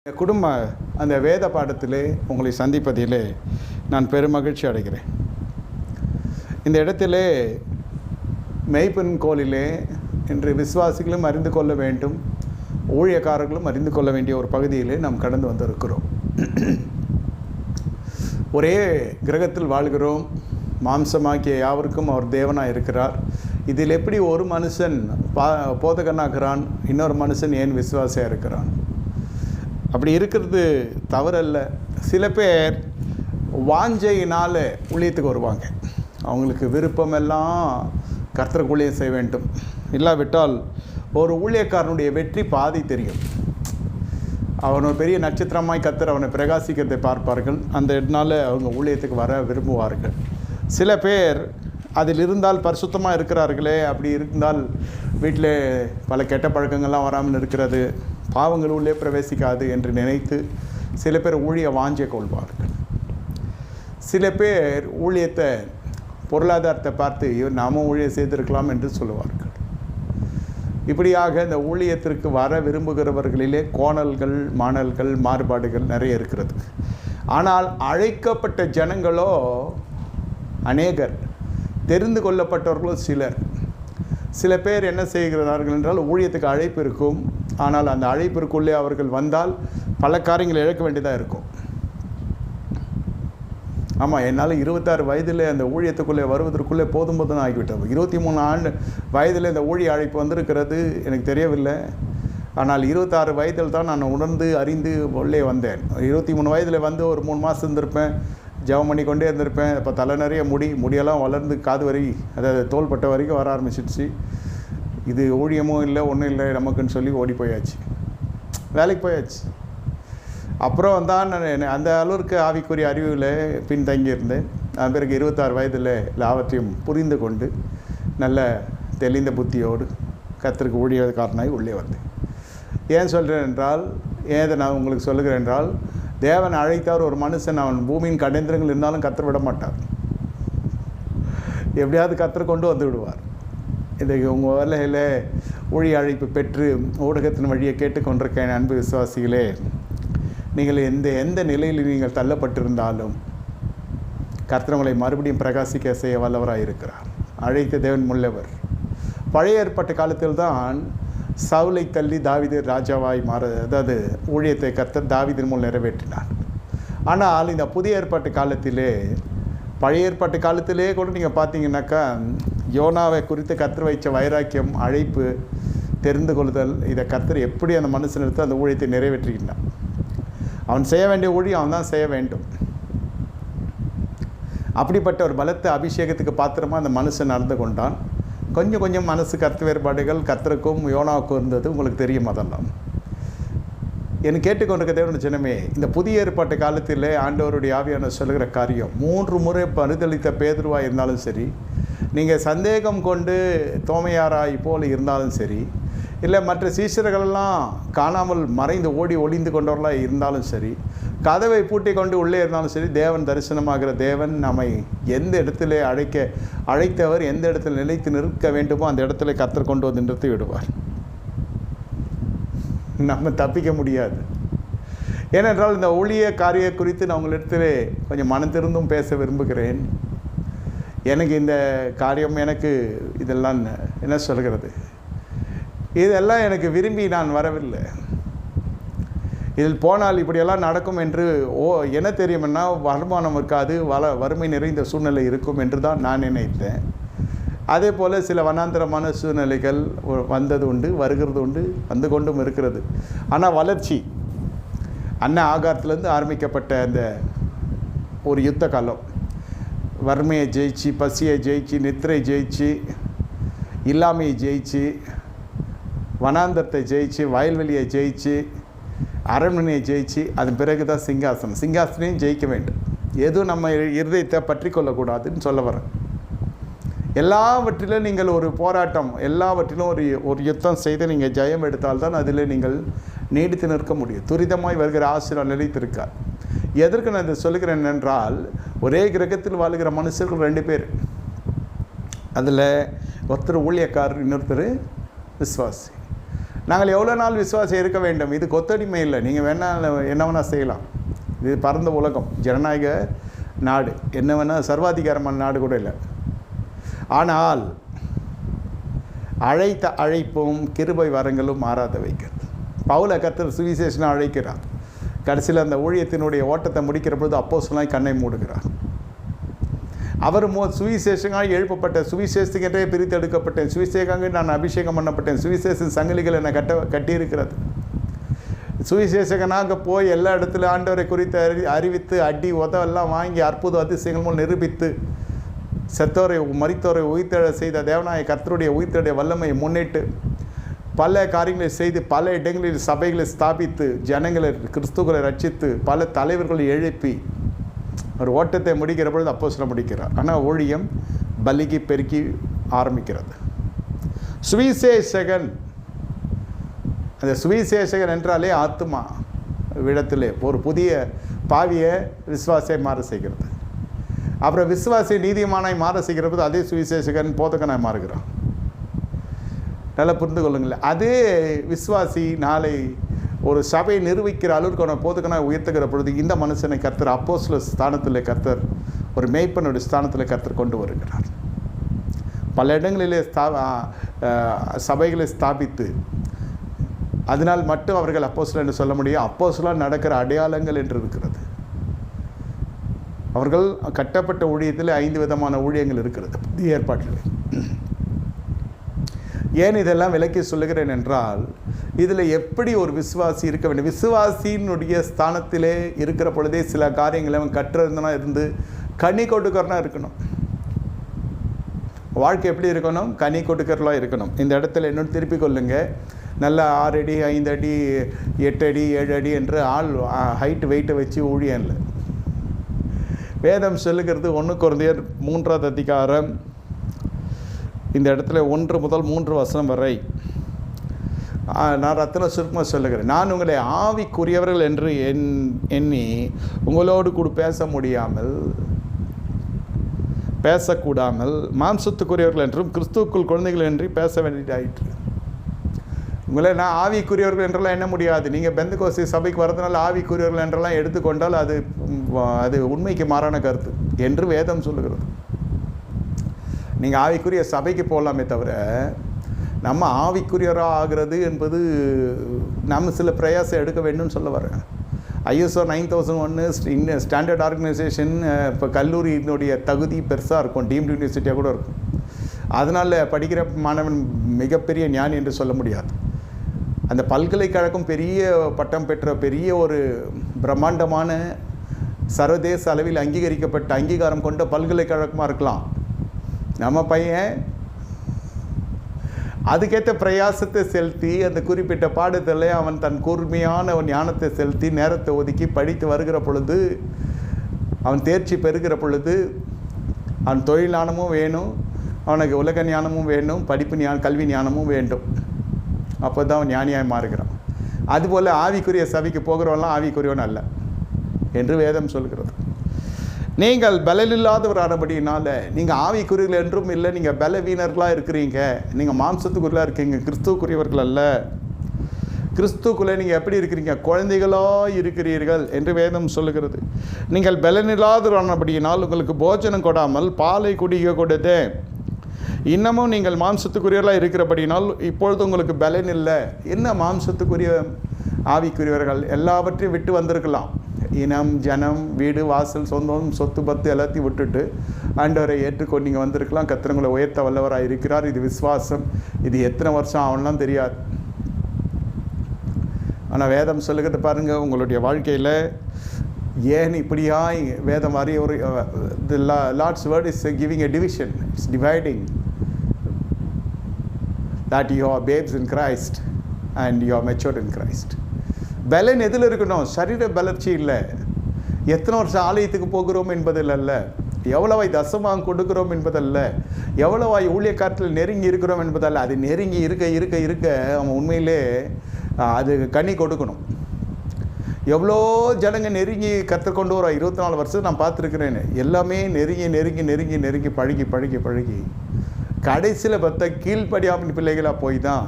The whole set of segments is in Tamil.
குடும்ப அந்த வேத பாடத்திலே உங்களை சந்திப்பதிலே நான் பெருமகிழ்ச்சி அடைகிறேன். இந்த இடத்திலே மெய்ப்பெண் கோலிலே இன்று விசுவாசிகளும் அறிந்து கொள்ள வேண்டும், ஊழியக்காரர்களும் அறிந்து கொள்ள வேண்டிய ஒரு பகுதியிலே நாம் கடந்து வந்திருக்கிறோம். ஒரே கிரகத்தில் வாழ்கிறோம், மாம்சமாக்கிய யாவருக்கும் அவர் தேவனாக இருக்கிறார். இதில் எப்படி ஒரு மனுஷன் போதகனாகிறான், இன்னொரு மனுஷன் ஏன் விசுவாசியாக இருக்கிறான்? அப்படி இருக்கிறது தவறல்ல. சில பேர் வாஞ்சையினால் ஊழியத்துக்கு வருவாங்க. அவங்களுக்கு விருப்பமெல்லாம் கர்த்தருக்கு ஊழியம் செய்ய வேண்டும். இல்லாவிட்டால் ஒரு ஊழியக்காரனுடைய வெற்றி பாதி தெரியும். அவன் ஒரு பெரிய நட்சத்திரமாய் கர்த்தர் அவனை பிரகாசிக்கிறதை பார்ப்பார்கள். அந்த இதனால் அவங்க ஊழியத்துக்கு வர விரும்புவார்கள். சில பேர் அதில் இருந்தால் பரிசுத்தமாக இருக்கிறார்களே, அப்படி இருந்தால் வீட்டில் பல கெட்ட பழக்கங்கள்லாம் வராமல் இருக்கிறது, பாவங்கள் உள்ளே பிரவேசிக்காது என்று நினைத்து சில பேர் ஊழிய வாஞ்சை கொள்வார்கள். சில பேர் ஊழியத்தை பொருளாதாரத்தை பார்த்து நாமும் ஊழியம் செய்திருக்கலாம் என்று சொல்லுவார்கள். இப்படியாக இந்த ஊழியத்திற்கு வர விரும்புகிறவர்களிலே கோணல்கள், மாணல்கள், மாறுபாடுகள் நிறைய இருக்கிறது. ஆனால் அழைக்கப்பட்ட ஜனங்களோ அநேகர், தெரிந்து கொள்ளப்பட்டவர்களோ சிலர். சில பேர் என்ன செய்கிறார்கள் என்றால், ஊழியத்துக்கு அழைப்பு இருக்கும், ஆனால் அந்த அழைப்பிற்குள்ளே அவர்கள் வந்தால் பல காரியங்களை இழக்க வேண்டியதாக இருக்கும். ஆமாம், என்னால் 26 வயதில் அந்த ஊழியத்துக்குள்ளே வருவதற்குள்ளே போதும் ஆகிவிட்டது. 23 வயதில் இந்த ஊழிய அழைப்பு வந்திருக்கிறது, எனக்கு தெரியவில்லை. ஆனால் 26 வயதில் தான் நான் உணர்ந்து அறிந்து உள்ளே வந்தேன். 23 வயதில் வந்து ஒரு 3 மாதம் இருந்திருப்பேன், ஜெபம் பண்ணி கொண்டே இருந்திருப்பேன். இப்போ தலை நிறைய முடியெல்லாம் வளர்ந்து காது வரி, அதாவது தோள்பட்ட வரைக்கும் வர ஆரம்பிச்சிடுச்சு. இது ஊழியமும் இல்லை, ஒன்றும் இல்லை நமக்குன்னு சொல்லி ஓடி போயாச்சு, வேலைக்கு போயாச்சு. அப்புறம் தான் நான் அந்த அளவுக்கு ஆவிக்குரிய அறிவில் பின்தங்கியிருந்தேன். அதன் பிறகு 26 வயதில் லாபத்தையும் புரிந்து கொண்டு நல்ல தெளிந்த புத்தியோடு கர்த்தருக்கு ஊழியக்காரனாய் உள்ளே வந்தேன். ஏன் சொல்கிறேன் என்றால், ஏதை நான் உங்களுக்கு சொல்லுகிறேன் என்றால், தேவன் அழைத்தார் ஒரு மனுஷன், அவன் பூமியின் கடைந்திரங்கள் இருந்தாலும் கர்த்தர் விட மாட்டார். எப்படியாவது கர்த்தர் கொண்டு வந்து விடுவார். இன்றைக்கு உங்கள் வேலையில் ஊழிய அழைப்பு பெற்று ஊடகத்தின் வழியை கேட்டுக்கொண்டிருக்கேன் அன்பு விசுவாசிகளே, நீங்கள் எந்த நிலையில் நீங்கள் தள்ளப்பட்டிருந்தாலும் கர்த்தர் உங்களை மறுபடியும் பிரகாசிக்க செய்ய வல்லவராக இருக்கிறார். அழைத்த தேவன் முள்ளவர். பழைய ஏற்பட்ட காலத்தில் தான் சவுலை தள்ளி தாவீது ராஜாவாய் அதாவது ஊழியத்தை கர்த்தர் தாவீதின் மூலம் நிறைவேற்றினார். ஆனால் இந்த புதிய ஏற்பாட்டு காலத்திலே, பழைய ஏற்பாட்டு காலத்திலே கூட நீங்கள் பார்த்தீங்கன்னாக்கா, யோனாவை குறித்து கர்த்தர் வைச்ச வைராக்கியம், அழைப்பு, தெரிந்து கொள்ளுதல், இதை கர்த்தர் எப்படி அந்த மனுஷன் எடுத்து அந்த ஊழியத்தை நிறைவேற்றுகின்றான். அவன் செய்ய வேண்டிய ஊழியம் அவன் தான் செய்ய வேண்டும். அப்படிப்பட்ட ஒரு பலத்த அபிஷேகத்துக்கு பாத்திரமாக அந்த மனுஷன் நடந்து கொண்டான். கொஞ்சம் கொஞ்சம் மனசு கருத்து வேறுபாடுகள் கர்த்தருக்கும் யோனாவுக்கும் இருந்தது, உங்களுக்கு தெரியும். அதெல்லாம் எனக்கு கேட்டுக்கொண்டிருக்க தேவனுடைய ஜனமே, இந்த புதிய ஏற்பாட்டு காலத்தில் ஆண்டவருடைய ஆவியானவர் சொல்லுகிற காரியம், 3 முறை பரிதளித்த பேதுருவாக இருந்தாலும் சரி, நீங்கள் சந்தேகம் கொண்டு தோமையாராய் போல் இருந்தாலும் சரி, இல்லை மற்ற சீஷர்களெல்லாம் காணாமல் மறைந்து ஓடி ஒளிந்து கொண்டவர்களாக இருந்தாலும் சரி, கதவை பூட்டி கொண்டு உள்ளே இருந்தாலும் சரி, தேவன் தரிசனமாகிற தேவன் நம்மை எந்த இடத்துல அழைத்தவர் எந்த இடத்துல நிலைத்து நிற்க வேண்டுமோ அந்த இடத்துல கர்த்தர் கொண்டு வந்து நிறுத்தி விடுவார். நம்ம தப்பிக்க முடியாது. ஏனென்றால் இந்த ஊழிய காரிய குறித்து நான் உங்களிடத்தில் கொஞ்சம் மனந்திருந்தும் பேச விரும்புகிறேன். எனக்கு இந்த காரியம், எனக்கு இதெல்லாம் என்ன சொல்கிறது, இதெல்லாம் எனக்கு விரும்பி நான் வரவில்லை. இதில் போனால் இப்படியெல்லாம் நடக்கும் என்று என்ன தெரியும்னா, வருமானம் இருக்காது, வறுமை நிறைந்த சூழ்நிலை இருக்கும் என்று தான் நான் நினைத்தேன். அதே போல் சில வனாந்தரமான சூழ்நிலைகள் வந்தது உண்டு, வருகிறது உண்டு, வந்து கொண்டும் இருக்கிறது. ஆனால் வளர்ச்சி அன்ன ஆகாரத்திலேருந்து ஆரம்பிக்கப்பட்ட அந்த ஒரு யுத்த காலம், வறுமையை ஜெயிச்சு, பசியை ஜெயிச்சு, நித்திரை ஜெயிச்சு, இல்லாமையை ஜெயிச்சு, வனாந்தரத்தை ஜெயிச்சு, வயல்வெளியை ஜெயிச்சு, அரண்மனையை ஜெயிச்சு, அதன் பிறகு தான் சிங்காசனையும் ஜெயிக்க வேண்டும். எதுவும் நம்ம இருதயத்தை பற்றி கொள்ளக்கூடாதுன்னு சொல்ல வரேன். எல்லாவற்றிலும் நீங்கள் ஒரு போராட்டம், எல்லாவற்றிலும் ஒரு யுத்தம் செய்து நீங்கள் ஜெயம் எடுத்தால்தான் அதில் நீங்கள் நீடித்து நிற்க முடியும். துரிதமாய் வருகிற ஆசீர்வாதம் நிலைத்திருக்கார். எதற்கு நான் இதை சொல்லுகிறேன் என்றால், ஒரே கிரகத்தில் வாழ்கிற மனுஷர்கள் 2 பேர். அதில் ஒருத்தர் ஊழியக்காரர், இன்னொருத்தர் விசுவாசி. நாங்கள் எவ்வளோ நாள் விசுவாசம் இருக்க வேண்டும்? இது கொத்தடிமை இல்லை. நீங்கள் வேணால் என்ன வேணால் செய்யலாம். இது பரந்த உலகம், ஜனநாயக நாடு, என்ன வேணால் சர்வாதிகாரமான நாடு கூட இல்லை. ஆனால் அழைத்த அழைப்பும் கிருபை வரங்களும் மாறாத வைக்கிறது. பவுலை கர்த்தர் சுவிசேஷனை அழைக்கிறார். கடைசியில் அந்த ஊழியத்தினுடைய ஓட்டத்தை முடிக்கிற பொழுது அப்போஸ்தலனாய் கண்ணை மூடுகிறார். அவர் சுவிசேஷங்களாக எழுப்பப்பட்ட, சுவிசேஷத்துக்கென்றே பிரித்தெடுக்கப்பட்டேன், சுவிசேஷங்க நான் அபிஷேகம் பண்ணப்பட்டேன், சுவிசேஷ சங்கிலிகள் என்னை கட்டியிருக்கிறது. சுவிசேஷகனாக போய் எல்லா இடத்துல ஆண்டவரை குறித்து அறிவித்து அடி உதவெல்லாம் வாங்கி அற்புத அதிசயங்கள் மூலம் நிரூபித்து செத்தோரை மரித்தோரை உயிர்த்தெழ செய்த தேவனாய கர்த்தருடைய உயிர்த்தெழுடைய வல்லமையை முன்னிட்டு பல காரியங்களை செய்து பல இடங்களில் சபைகளை ஸ்தாபித்து ஜனங்களை கிறிஸ்துக்களை ரட்சித்து பல தலைவர்களை எழுப்பி ஒரு ஓட்டத்தை முடிக்கிற பொழுது அப்போஸ்தலன் முடிக்கிறார். ஆனால் ஊழியம் பலிக்கு பெருக்கி ஆரம்பிக்கிறது. சுவிசேஷகன், அந்த சுவிசேஷகன் என்றாலே ஆத்துமா விடத்திலே ஒரு புதிய பாவியை விசுவாசியை மாற செய்கிறது. அப்புறம் விசுவாசி நீதிமானாய் மாற செய்கிற போது அதே சுவிசேஷகன் போதகனாய் மாறுகிறான். நல்லா புரிந்து கொள்ளுங்களேன். அதே விசுவாசி நாளை ஒரு சபையை நிரூபிக்கிற அளவுக்கு போதகனாக உயர்த்துகிற பொழுது இந்த மனுஷனை கர்த்தர் அப்போஸ்தலர் ஸ்தானத்தில் கர்த்தர் ஒரு மேய்ப்பனுடைய ஸ்தானத்தில் கர்த்தர் கொண்டு வருகிறார். பல இடங்களிலே சபைகளை ஸ்தாபித்து அதனால் மட்டும் அவர்கள் அப்போஸ்தலர் என்று சொல்ல முடியும். அப்போஸ்தலர் நடக்கிற அடையாளங்கள் என்று இருக்கிறது. அவர்கள் கட்டப்பட்ட ஊழியத்தில் 5 விதமான ஊழியங்கள் இருக்கிறது புதிய ஏற்பாட்டில். ஏன் இதெல்லாம் விளக்கி சொல்லுகிறேன் என்றால், இதில் எப்படி ஒரு விசுவாசி இருக்க வேண்டும்? விசுவாசியினுடைய ஸ்தானத்திலே இருக்கிற பொழுதே சில காரியங்களை அவன் கற்றுறதுனா இருந்து கனி கொடுக்கறனா இருக்கணும். வாழ்க்கை எப்படி இருக்கணும்? கனி கொடுக்கறலாம் இருக்கணும். இந்த இடத்துல இன்னொன்று திருப்பிக் கொள்ளுங்க. நல்ல 6 அடி 5 அடி 8 அடி 7 அடி என்று ஆள் ஹைட்டு வெயிட்டை வச்சு ஊழியம் இல்லை. வேதம் சொல்லுகிறது 1 கொரிந்தியர் 3ஆம் அதிகாரம் இந்த இடத்துல 1 முதல் 3 வசனம் வரை நான் ரத்தின சுருக்கமாக சொல்லுகிறேன். நான் உங்களை ஆவிக்குரியவர்கள் என்று எண்ணி உங்களோடு கூட பேசக்கூடாமல் மாம்சத்துக்குரியவர்கள் என்றும் கிறிஸ்துவுக்குள் குழந்தைகள் என்று பேச வேண்டியதாயிற்று. உங்களை நான் ஆவிக்குரியவர்கள் என்றெல்லாம் எண்ண முடியாது. நீங்கள் பெந்தகோஸ்தே சபைக்கு வரதுனால ஆவிக்குரியவர்கள் என்றெல்லாம் எடுத்துக்கொண்டால் அது உண்மைக்கு மாறான கருத்து என்று வேதம் சொல்லுகிறது. நீங்கள் ஆவிக்குரிய சபைக்கு போகலாமே தவிர நம்ம ஆவிக்குரியராக ஆகிறது என்பது நம்ம சில பிரயாசம் எடுக்க வேண்டும்னு சொல்ல வரேன். ISO 9001 ஸ்டாண்டர்ட் ஆர்கனைசேஷன் இப்போ கல்லூரியினுடைய தகுதி பெருசாக இருக்கும், டீம்டு யூனிவர்சிட்டியாக கூட இருக்கும். அதனால் படிக்கிற மாணவன் மிகப்பெரிய ஞானி என்று சொல்ல முடியாது. அந்த பல்கலைக்கழகம் பெரிய பட்டம் பெற்ற பெரிய ஒரு பிரம்மாண்டமான சர்வதேச அளவில் அங்கீகரிக்கப்பட்ட அங்கீகாரம் கொண்ட பல்கலைக்கழகமாக இருக்கலாம். நம்ம பையன் அதுக்கேற்ற பிரயாசத்தை செலுத்தி அந்த குறிப்பிட்ட பாடத்தில் அவன் தன் கூர்மையான ஞானத்தை செலுத்தி நேரத்தை ஒதுக்கி படித்து வருகிற பொழுது, அவன் தேர்ச்சி பெறுகிற பொழுது அவன் தொழில் ஞானமும் வேணும், அவனுக்கு உலக ஞானமும் வேணும், கல்வி ஞானமும் வேண்டும். அப்போ தான் அவன் ஞானியாய் மாறுகிறான். அதுபோல் ஆவிக்குரிய சபைக்கு போகிறவன்லாம் ஆவிக்குரியவன் அல்ல என்று வேதம் சொல்கிறது. நீங்கள் பலனில்லாதவரானபடினால நீங்கள் ஆவிக்குரியவர்கள் என்றும் இல்லை, நீங்கள் பலவீனர்களாக இருக்கிறீங்க, நீங்கள் மாம்சத்துக்குரியலாக இருக்கீங்க, கிறிஸ்துக்குரியவர்கள் அல்ல. கிறிஸ்துக்குள்ளே நீங்கள் எப்படி இருக்கிறீங்க? குழந்தைகளாக இருக்கிறீர்கள் என்று வேதம் சொல்லுகிறது. நீங்கள் பலனில்லாதவரானபடியினால் உங்களுக்கு போஜனம் கொடாமல் பாலை குடிக்க கொடுத்தே. இன்னமும் நீங்கள் மாம்சத்துக்குரியவர்களாக இருக்கிறபடினால் இப்பொழுது உங்களுக்கு பலன் இல்லை. என்ன மாம்சத்துக்குரிய ஆவிக்குரியவர்கள்? எல்லாவற்றையும் விட்டு வந்திருக்கலாம். இனம், ஜனம், வீடு, வாசல், சொந்தம், சொத்து பத்து எல்லாத்தையும் விட்டுட்டு ஆண்டவரை ஏற்றுக்கொண்டு நீங்கள் வந்திருக்கலாம். கர்த்தர் உயர்த்த வல்லவராக இருக்கிறார். இது விசுவாசம். இது எத்தனை வருஷம் ஆகலாம் தெரியாது. ஆனால் வேதம் சொல்லுகிறது பாருங்கள், உங்களுடைய வாழ்க்கையில் ஏன் இப்படியாய் வேதம் அறிய ஒரு the Lord's word is giving a division. It's dividing that you are babes in Christ and you are matured in Christ. பலன் எதில் இருக்கணும்? சரீர பலர்ச்சி இல்லை. எத்தனை வருஷம் ஆலயத்துக்கு போகிறோம் என்பதில் அல்ல, எவ்வளவாய் தசமாக கொடுக்கிறோம் என்பதல்ல, எவ்வளவாய் ஊழியக்காரத்தில் நெருங்கி இருக்கிறோம் என்பதல்ல. அது நெருங்கி இருக்க இருக்க இருக்க அவன் உண்மையிலே அது கனி கொடுக்கணும். எவ்வளோ ஜனங்க நெருங்கி கற்றுக்கொண்டு வர 24 வருஷம் நான் பார்த்துருக்கிறேன். எல்லாமே நெருங்கி நெருங்கி நெருங்கி நெருங்கி பழகி பழகி பழகி கடைசியில் பார்த்தா கீழ்ப்படியாமல் பிள்ளைகளாக போய் தான்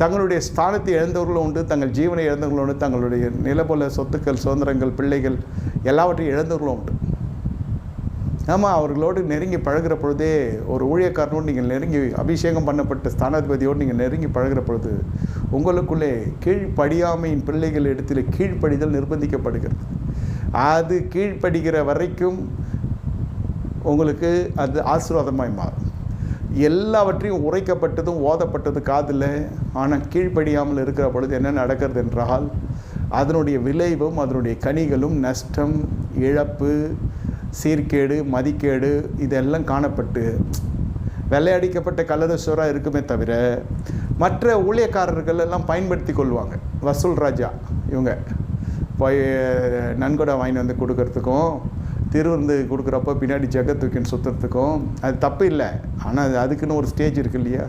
தங்களுடைய ஸ்தானத்தை இழந்தவர்களும் உண்டு, தங்கள் ஜீவனை இழந்தவர்களும் உண்டு, தங்களுடைய நிலபோல சொத்துக்கள், சுதந்திரங்கள், பிள்ளைகள் எல்லாவற்றையும் இழந்தவர்களும் உண்டு. ஆமாம், அவர்களோடு நெருங்கி பழகிற பொழுதே, ஒரு ஊழியக்காரனோடு நீங்கள் நெருங்கி அபிஷேகம் பண்ணப்பட்ட ஸ்தானாதிபதியோடு நீங்கள் நெருங்கி பழகிற பொழுது உங்களுக்குள்ளே கீழ்ப்படியாமையின் பிள்ளைகள் இடத்தில் கீழ்ப்படிதல் நிர்பந்திக்கப்படுகிறது. அது கீழ்ப்படுகிற வரைக்கும் உங்களுக்கு அது ஆசீர்வாதமாய் மாறும். எல்லாவற்றையும் உரைக்கப்பட்டதும் ஓதப்பட்டது காதில், ஆனால் கீழ்ப்படியாமல் இருக்கிற பொழுது என்ன நடக்கிறது என்றால் அதனுடைய விளைவும் அதனுடைய கனிகளும் நஷ்டம், இழப்பு, சீர்கேடு, மதிக்கேடு இதெல்லாம் காணப்பட்டு வெள்ளையடிக்கப்பட்ட கள்ளதஸ்வராக இருக்குமே தவிர மற்ற ஊழியக்காரர்கள் எல்லாம் பயன்படுத்தி கொள்வாங்க. வசூல் ராஜா இவங்க போய் நன்கொடை வாங்கி வந்து கொடுக்கறதுக்கும், திருவிருந்து கொடுக்குறப்போ பின்னாடி ஜெகத்துக்குன்னு சுற்றுறதுக்கும் அது தப்பு இல்லை. ஆனால் அதுக்குன்னு ஒரு ஸ்டேஜ் இருக்கு இல்லையா?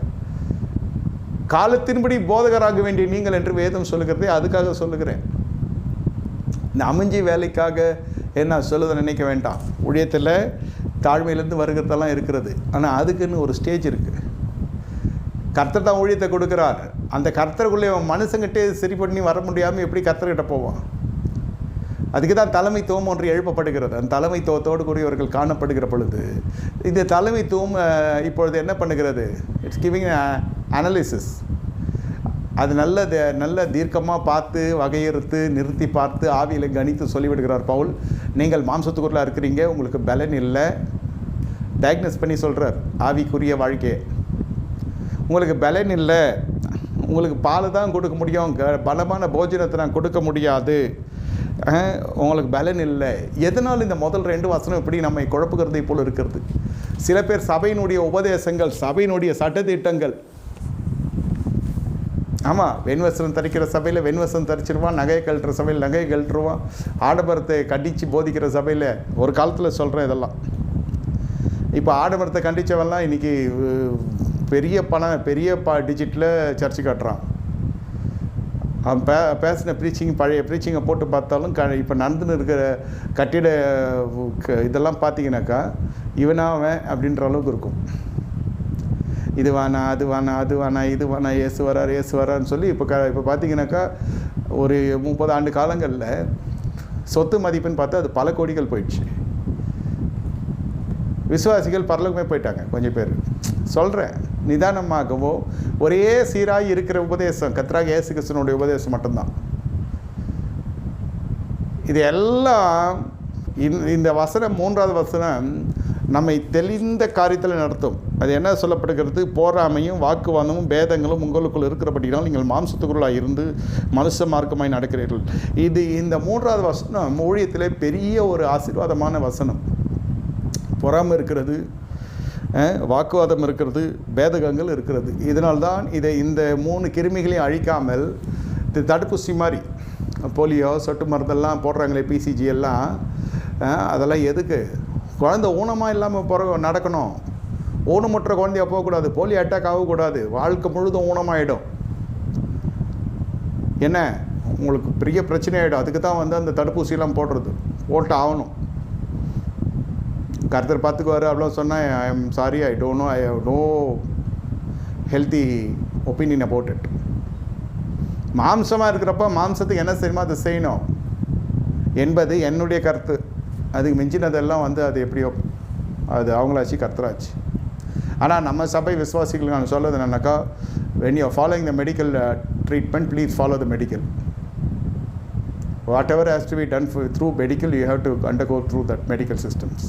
காலத்தின்படி போதகராக வேண்டிய நீங்கள் என்று வேதம் சொல்லுகிறதே அதுக்காக சொல்லுகிறேன். இந்த அமைஞ்சி வேலைக்காக என்ன சொல்லுதை நினைக்க வேண்டாம். ஊழியத்தில் தாழ்மையிலேருந்து வருகிறதெல்லாம் இருக்கிறது, ஆனால் அதுக்குன்னு ஒரு ஸ்டேஜ் இருக்குது. கர்த்தர் தான் ஊழியத்தை கொடுக்குறார். அந்த கர்த்தருக்குள்ளே மனுஷங்கிட்டே சரி பண்ணி வர முடியாமல் எப்படி கர்த்தர்கிட்ட போவான்? அதுக்கு தான் தலைமைத்துவம் ஒன்று எழுப்பப்படுகிறது. அந்த தலைமைத்துவத்தோடு கூடியவர்கள் காணப்படுகிற பொழுது இந்த தலைமைத்துவம் இப்பொழுது என்ன பண்ணுகிறது? It's giving analysis. அது நல்ல தீர்க்கமாக பார்த்து வகையறுத்து நிறுத்தி பார்த்து ஆவியில் கணித்து சொல்லிவிடுகிறார் பவுல். நீங்கள் மாம்சத்துக்குள்ளே இருக்கிறீங்க, உங்களுக்கு பலன் இல்லை. டயக்னோஸ் பண்ணி சொல்கிறார் ஆவிக்குரிய வாழ்க்கையை. உங்களுக்கு பலன் இல்லை, உங்களுக்கு பால் தான் கொடுக்க முடியும், பலமான போஜனத்தை நான் கொடுக்க முடியாது, உங்களுக்கு பலன் இல்லை. எதனால் இந்த முதல் 2 வசனம் இப்படி நம்மை குழப்புகிறதை போல் இருக்கிறது? சில பேர் சபையினுடைய உபதேசங்கள், சபையினுடைய சட்டத்திட்டங்கள், ஆமாம், வெண்வசனம் தரிக்கிற சபையில் வெண்வசனம் தரிச்சிருவான், நகையை கழட்டுற சபையில் நகையை கழட்டுருவான், ஆடம்பரத்தை கண்டித்து போதிக்கிற சபையில் ஒரு காலத்தில் சொல்கிறேன் இதெல்லாம். இப்போ ஆடம்பரத்தை கண்டித்தவெல்லாம் இன்றைக்கி பெரிய டிஜிட்டில் சர்ச்சு கட்டுறான். அவன் பேசின பழைய ப்ரீச்சிங்கை போட்டு பார்த்தாலும் இப்போ நடந்துன்னு இருக்கிற கட்டிட இதெல்லாம் பார்த்தீங்கன்னாக்கா இவனாவன் அப்படின்ற அளவுக்கு இருக்கும். இது வேணா, அது வேணா, அது வேணா, இது வேணா, ஏசு வரான்னு சொல்லி இப்போ பார்த்தீங்கன்னாக்கா ஒரு 30 ஆண்டு காலங்களில் சொத்து மதிப்புன்னு பார்த்தா அது பல கோடிகள் போயிடுச்சு. விசுவாசிகள் பரலோகமே போயிட்டாங்க கொஞ்சம் பேர். சொல்கிறேன், நிதானமாகவோ ஒரே சீராக இருக்கிற உபதேசம் கர்த்தராகிய இயேசு கிறிஸ்துவினுடைய உபதேசம் மட்டும்தான். இது எல்லாம் இந்த வசனம் 3வது வசனம் நம்மை தெளிந்த காரியத்தில் நடத்தும். அது என்ன சொல்லப்படுகிறது? போராமையும் வாக்குவாதமும் பேதங்களும் உங்களுக்குள் இருக்கிறபடினால் நீங்கள் மாம்சத்துக்குள்ளாக இருந்து மனுஷ மார்க்கமாய் நடக்கிறீர்கள். இந்த 3வது வசனம் ஊழியத்திலே பெரிய ஒரு ஆசீர்வாதமான வசனம். பொறாமை இருக்கிறது, வாக்குவாதம் இருக்கிறது, பேதகங்கள் இருக்கிறது. இதனால்தான் இந்த 3 கிருமிகளையும் அழிக்காமல் இது தடுப்பூசி மாதிரி போலியோ சொட்டு மருந்தெல்லாம் போடுறாங்களே, பிசிஜி எல்லாம், அதெல்லாம் எதுக்கு? குழந்தை ஊனமாக இல்லாமல் நடக்கணும். ஊனமுற்ற குழந்தையாக போகக்கூடாது, போலியோ அட்டாக் ஆகக்கூடாது, வாழ்க்கை முழுதும் ஊனமாகிடும். என்ன உங்களுக்கு பெரிய பிரச்சனை ஆகிடும். அதுக்கு தான் அந்த தடுப்பூசியெல்லாம் போட்டு ஆகணும். கர்த்தர் பார்த்துக்குவார். அவ்வளோ சொன்னால் I am sorry, I don't know, I have no healthy opinion about it. மாம்சமாக இருக்கிறப்ப மாம்சத்துக்கு என்ன செய்யணுமோ அதை செய்யணும் என்பது என்னுடைய கருத்து. அதுக்கு மிஞ்சினதெல்லாம் அது எப்படியோ அது அவங்களாச்சு, கர்த்தராச்சு. ஆனால் நம்ம சபை விசுவாசிகளுக்கு நான் சொல்வது என்னன்னாக்கா, when you are following the medical treatment, please follow the medical. Whatever has to be done through medical, you have to undergo through that medical systems.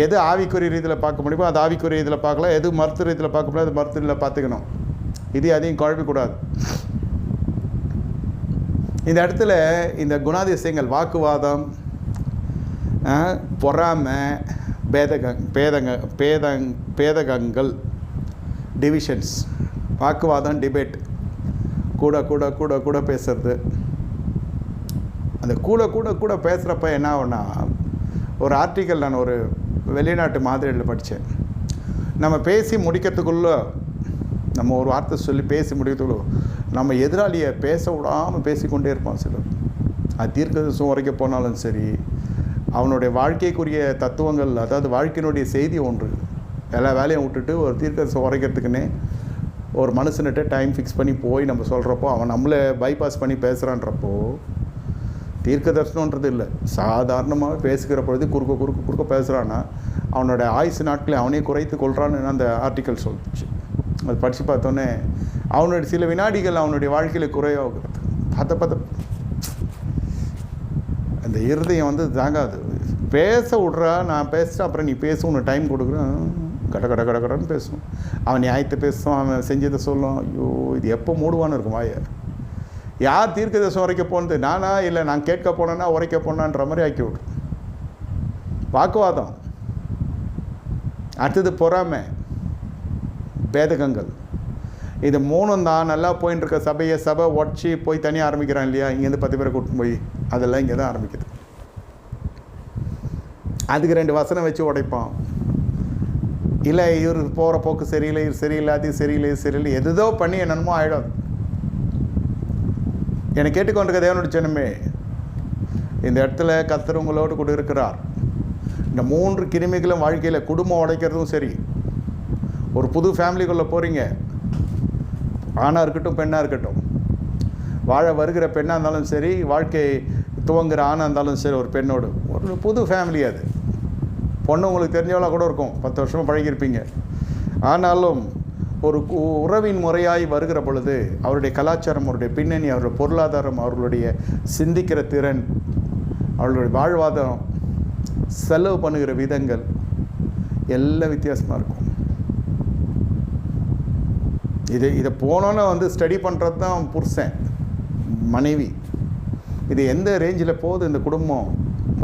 எது ஆவிக்குரிய ரீதியில் பார்க்க முடியுமோ அது ஆவிக்குரிய ரீதியில் பார்க்கலாம், எது மருத்துவ ரீதியில் பார்க்க முடியாது அது மருத்துவ ரீதியில் பார்த்துக்கணும். இது அதையும் குழப்பிக்கூடாது. இந்த இடத்துல இந்த குணாதிசயங்கள் வாக்குவாதம், பொறாமை, பேதகங்கள், டிவிஷன்ஸ், வாக்குவாதம், டிபேட், கூட கூட கூட கூட பேசுறது. அந்த கூட கூட கூட பேசுகிறப்ப என்ன ஆகுன்னா, ஒரு ஆர்டிக்கல் நான் ஒரு வெளிநாட்டு மாதிரியில் படித்தேன். நம்ம பேசி முடிக்கிறதுக்குள்ளே, நம்ம ஒரு வார்த்தை சொல்லி பேசி முடிக்கிறதுக்குள்ள நம்ம எதிராளியை பேச விடாமல் பேசிக்கொண்டே இருப்பான் சிலர். அது தீர்க்கதரிசனம் வரைக்கும் போனாலும் சரி, அவனுடைய வாழ்க்கைக்குரிய தத்துவங்கள், அதாவது வாழ்க்கையினுடைய செய்தி ஒன்று, எல்லா வேலையும் விட்டுட்டு ஒரு தீர்க்கதரிசனம் உரைக்கிறதுக்குன்னே ஒரு மனுஷன்கிட்ட டைம் ஃபிக்ஸ் பண்ணி போய் நம்ம சொல்கிறப்போ அவன் நம்மளை பைபாஸ் பண்ணி பேசுகிறான்றப்போ தீர்க்க தரிசனன்றது இல்லை, சாதாரணமாக பேசுகிற பொழுது குறுக்க பேசுகிறான்னா அவனோட ஆயுசு நாட்களை அவனே குறைத்து கொள்கிறான்னு அந்த ஆர்டிக்கல் சொல்லிச்சு. அது படித்து பார்த்தோன்னே அவனுடைய சில வினாடிகள் அவனுடைய வாழ்க்கையில் குறையாகிறது. பார்த்த அந்த இருதயம் வந்து தாங்காது. பேச விட்றா, நான் பேசுகிறேன், அப்புறம் நீ பேச உனக்கு டைம் கொடுக்குறேன், கடன்னு பேசணும். அவன் நியாயத்தை பேசுவான், அவன் செஞ்சதை சொல்லும். ஐயோ இது எப்போ மூடுவான்னு இருக்கும் வாயை. யார் தீர்க்க தரிசனம் உரைக்க போனது, நானா இல்லை நான் கேட்க போனேன்னா உரைக்க போனான்ற மாதிரி ஆக்கி விட்ரு. வாக்குவாதம், அடுத்தது பொறாமை, பேதகங்கள். இது 3 தான் நல்லா போயின்னு இருக்க சபை உடச்சி போய் தனியாக ஆரம்பிக்கிறான் இல்லையா, இங்கேருந்து 10 பேரை கூட்டின்னு போய் அதெல்லாம் இங்கே தான் ஆரம்பிக்குது. அதுக்கு 2 வசனம் வச்சு உடைப்பான். இல்லை இவர் போகிற போக்கு சரியில்லை, இது சரியில்லை, அது சரியில்லை, எதுதோ பண்ணி என்னென்னமோ ஆகிடும். என்னை கேட்டுக்கொண்டிருக்க தேவனுடைய ஜனமே, இந்த இடத்துல கர்த்தர் உங்களோடு கூட இருக்கிறார். இந்த 3 கிருமிகளும் வாழ்க்கையில் குடும்பம் உடைக்கிறதும் சரி, ஒரு புது ஃபேமிலிக்குள்ளே போகிறீங்க, ஆணாக இருக்கட்டும் பெண்ணாக இருக்கட்டும், வாழ வருகிற பெண்ணாக இருந்தாலும் சரி, வாழ்க்கை துவங்குகிற ஆணாக இருந்தாலும் சரி, ஒரு பெண்ணோடு ஒரு புது ஃபேமிலி. அது பொண்ணு உங்களுக்கு தெரிஞ்சவளாக கூட இருக்கும், 10 வருஷமாக பழகியிருப்பீங்க. ஆனாலும் ஒரு உறவின் முறையாய் வருகிற பொழுது அவருடைய கலாச்சாரம், அவருடைய பின்னணி, அவருடைய பொருளாதாரம், அவர்களுடைய சிந்திக்கிற திறன், அவர்களுடைய வாழ்வாதாரம், செலவு பண்ணுகிற விதங்கள் எல்லாம் வித்தியாசமாக இருக்கும். இதை போனோன்னு வந்து ஸ்டடி பண்ணுறது தான் புருஷன் மனைவி. இது எந்த ரேஞ்சில் போகுது இந்த குடும்பம்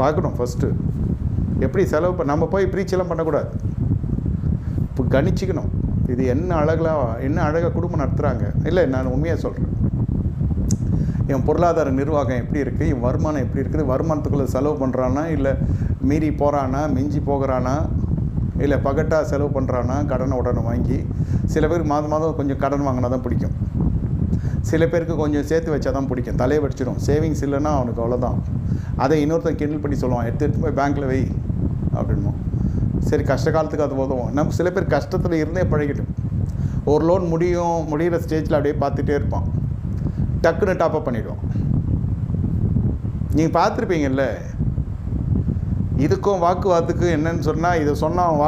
பார்க்கணும். ஃபஸ்ட்டு எப்படி செலவு நம்ம போய் ப்ரீச்செல்லாம் பண்ணக்கூடாது, இப்போ கணிச்சிக்கணும். இது என்ன அழகாக குடும்பம் நடத்துகிறாங்க. இல்லை, நான் உண்மையாக சொல்கிறேன். என் பொருளாதார நிர்வாகம் எப்படி இருக்குது, என் வருமானம் எப்படி இருக்குது, வருமானத்துக்குள்ளே செலவு பண்ணுறானா, இல்லை மீறி போகிறானா, மிஞ்சி போகிறானா, இல்லை பகட்டாக செலவு பண்ணுறானா, கடனை உடனே வாங்கி. சில பேருக்கு மாதம் கொஞ்சம் கடன் வாங்கினா தான் பிடிக்கும், சில பேருக்கு கொஞ்சம் சேர்த்து வச்சா தான் பிடிக்கும். தலையை வடிச்சிடும். சேவிங்ஸ் இல்லைன்னா அவனுக்கு அவ்வளோதான். அதை இன்னொருத்தன் கிண்டல் பண்ணி சொல்லுவான், எடுத்துகிட்டு போய் பேங்க்கில் வை அப்படின்மோ. சரி, கஷ்ட காலத்துக்கு அது உதவும். நம்ம சில பேர் கஷ்டத்தில் இருந்தே பழகிட்டோம். ஒரு லோன் முடிகிற ஸ்டேஜில் அப்படியே பார்த்துட்டே இருப்பான், டக்குன்னு டாப்அப் பண்ணிவிடுவான். நீங்கள் பார்த்துருப்பீங்கல்ல. இதுக்கும் வாக்குவாதத்துக்கும் என்னன்னு சொன்னால், இதை சொன்னால்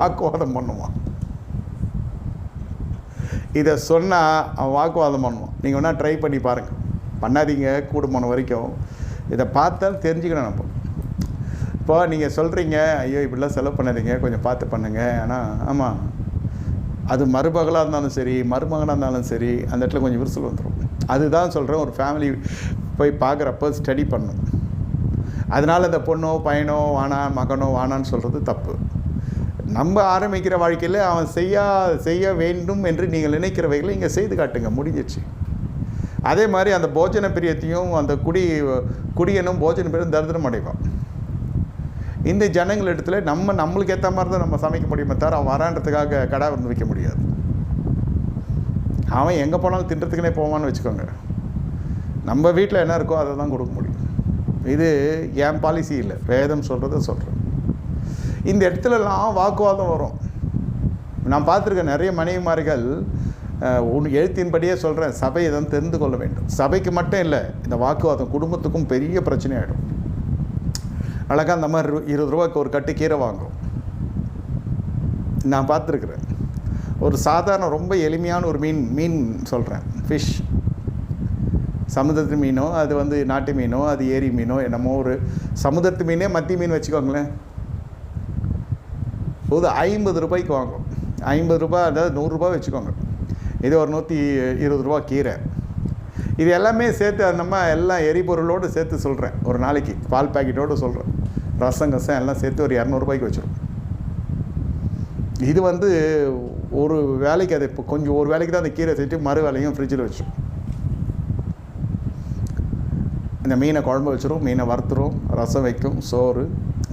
வாக்குவாதம் பண்ணுவான், இதை சொன்னால் அவன் வாக்குவாதம் பண்ணுவான். நீங்கள் வேணால் ட்ரை பண்ணி பாருங்கள், பண்ணாதீங்க. கூடுமான வரைக்கும் இதை பார்த்தாலும் தெரிஞ்சுக்கணும். நம்ம இப்போ நீங்கள் சொல்கிறீங்க, ஐயோ இப்படிலாம் செலவு பண்ணாதீங்க, கொஞ்சம் பார்த்து பண்ணுங்கள். ஆனால் ஆமாம், அது மருமகளாக இருந்தாலும் சரி, மருமகனாக இருந்தாலும் சரி, அந்த இடத்துல கொஞ்சம் விரிசல் வந்துடும். அதுதான் சொல்கிறேன், ஒரு ஃபேமிலி போய் பார்க்குறப்போ ஸ்டடி பண்ணும். அதனால் அந்த பொண்ணோ பையனோ மகனோ வானான்னு சொல்கிறது தப்பு. நம்ம ஆரம்பிக்கிற வாழ்க்கையில் அவன் செய்ய வேண்டும் என்று நீங்கள் நினைக்கிறவைகளை இங்கே செய்து காட்டுங்க, முடிஞ்சிடுச்சு. அதே மாதிரி அந்த போஜன பிரியத்தையும் அந்த குடியனும் போஜன பிரியம் தரித்திரம் அடைவான். இந்த ஜனங்கள் இடத்துல நம்மளுக்கு ஏற்ற மாதிரி தான் நம்ம சமைக்க முடியுமே தவிர அவன் வரான்றதுக்காக கடை வந்து வைக்க முடியாது. அவன் எங்கே போனாலும் தின்றதுக்குனே போவான்னு வச்சுக்கோங்க. நம்ம வீட்டில் என்ன இருக்கோ அதை தான் கொடுக்க முடியும். இது என் பாலிசி இல்லை, வேதம் சொல்கிறத சொல்கிறேன். இந்த இடத்துலலாம் வாக்குவாதம் வரும். நான் பார்த்துருக்கேன் நிறைய மனைவிமார்கள். எழுத்தின்படியே சொல்கிறேன், சபை இதை தெரிந்து கொள்ள வேண்டும். சபைக்கு மட்டும் இல்லை, இந்த வாக்குவாதம் குடும்பத்துக்கும் பெரிய பிரச்சனை ஆகிடும். அழகாக அந்த மாதிரி 20 ரூபாய்க்கு ஒரு கட்டு கீரை வாங்கும். நான் பார்த்துருக்குறேன். ஒரு சாதாரண ரொம்ப எளிமையான ஒரு மீன் சொல்கிறேன், ஃபிஷ், சமுதிரத்து மீனோ, அது வந்து நாட்டு மீனோ, அது ஏரி மீனோ, என்னமோ ஒரு சமுதிரத்து மீனே மத்தி மீன் வச்சுக்கோங்களேன், போது 50 ரூபாய்க்கு வாங்கும். 50 ரூபாய், அதாவது 100 ரூபாய் வச்சுக்கோங்க. இது ஒரு 120 ரூபா கீரை. இது எல்லாமே சேர்த்து நம்ம எல்லாம் எரிபொருளோடு சேர்த்து சொல்கிறேன். ஒரு நாளைக்கு பால் பாக்கெட்டோடு சொல்கிறேன், ரசம் எல்லாம் சேர்த்து ஒரு 200 ரூபாய்க்கு வச்சுருவோம். இது வந்து ஒரு வேலைக்கு, அது இப்போ கொஞ்சம் ஒரு வேலைக்கு தான் அந்த கீரை சேர்த்து மறு வேலையும் ஃப்ரிட்ஜில் வச்சிடும். இந்த மீனை குழம்பு வச்சிரும், மீனை வறுத்துரும், ரசம் வைக்கும், சோறு,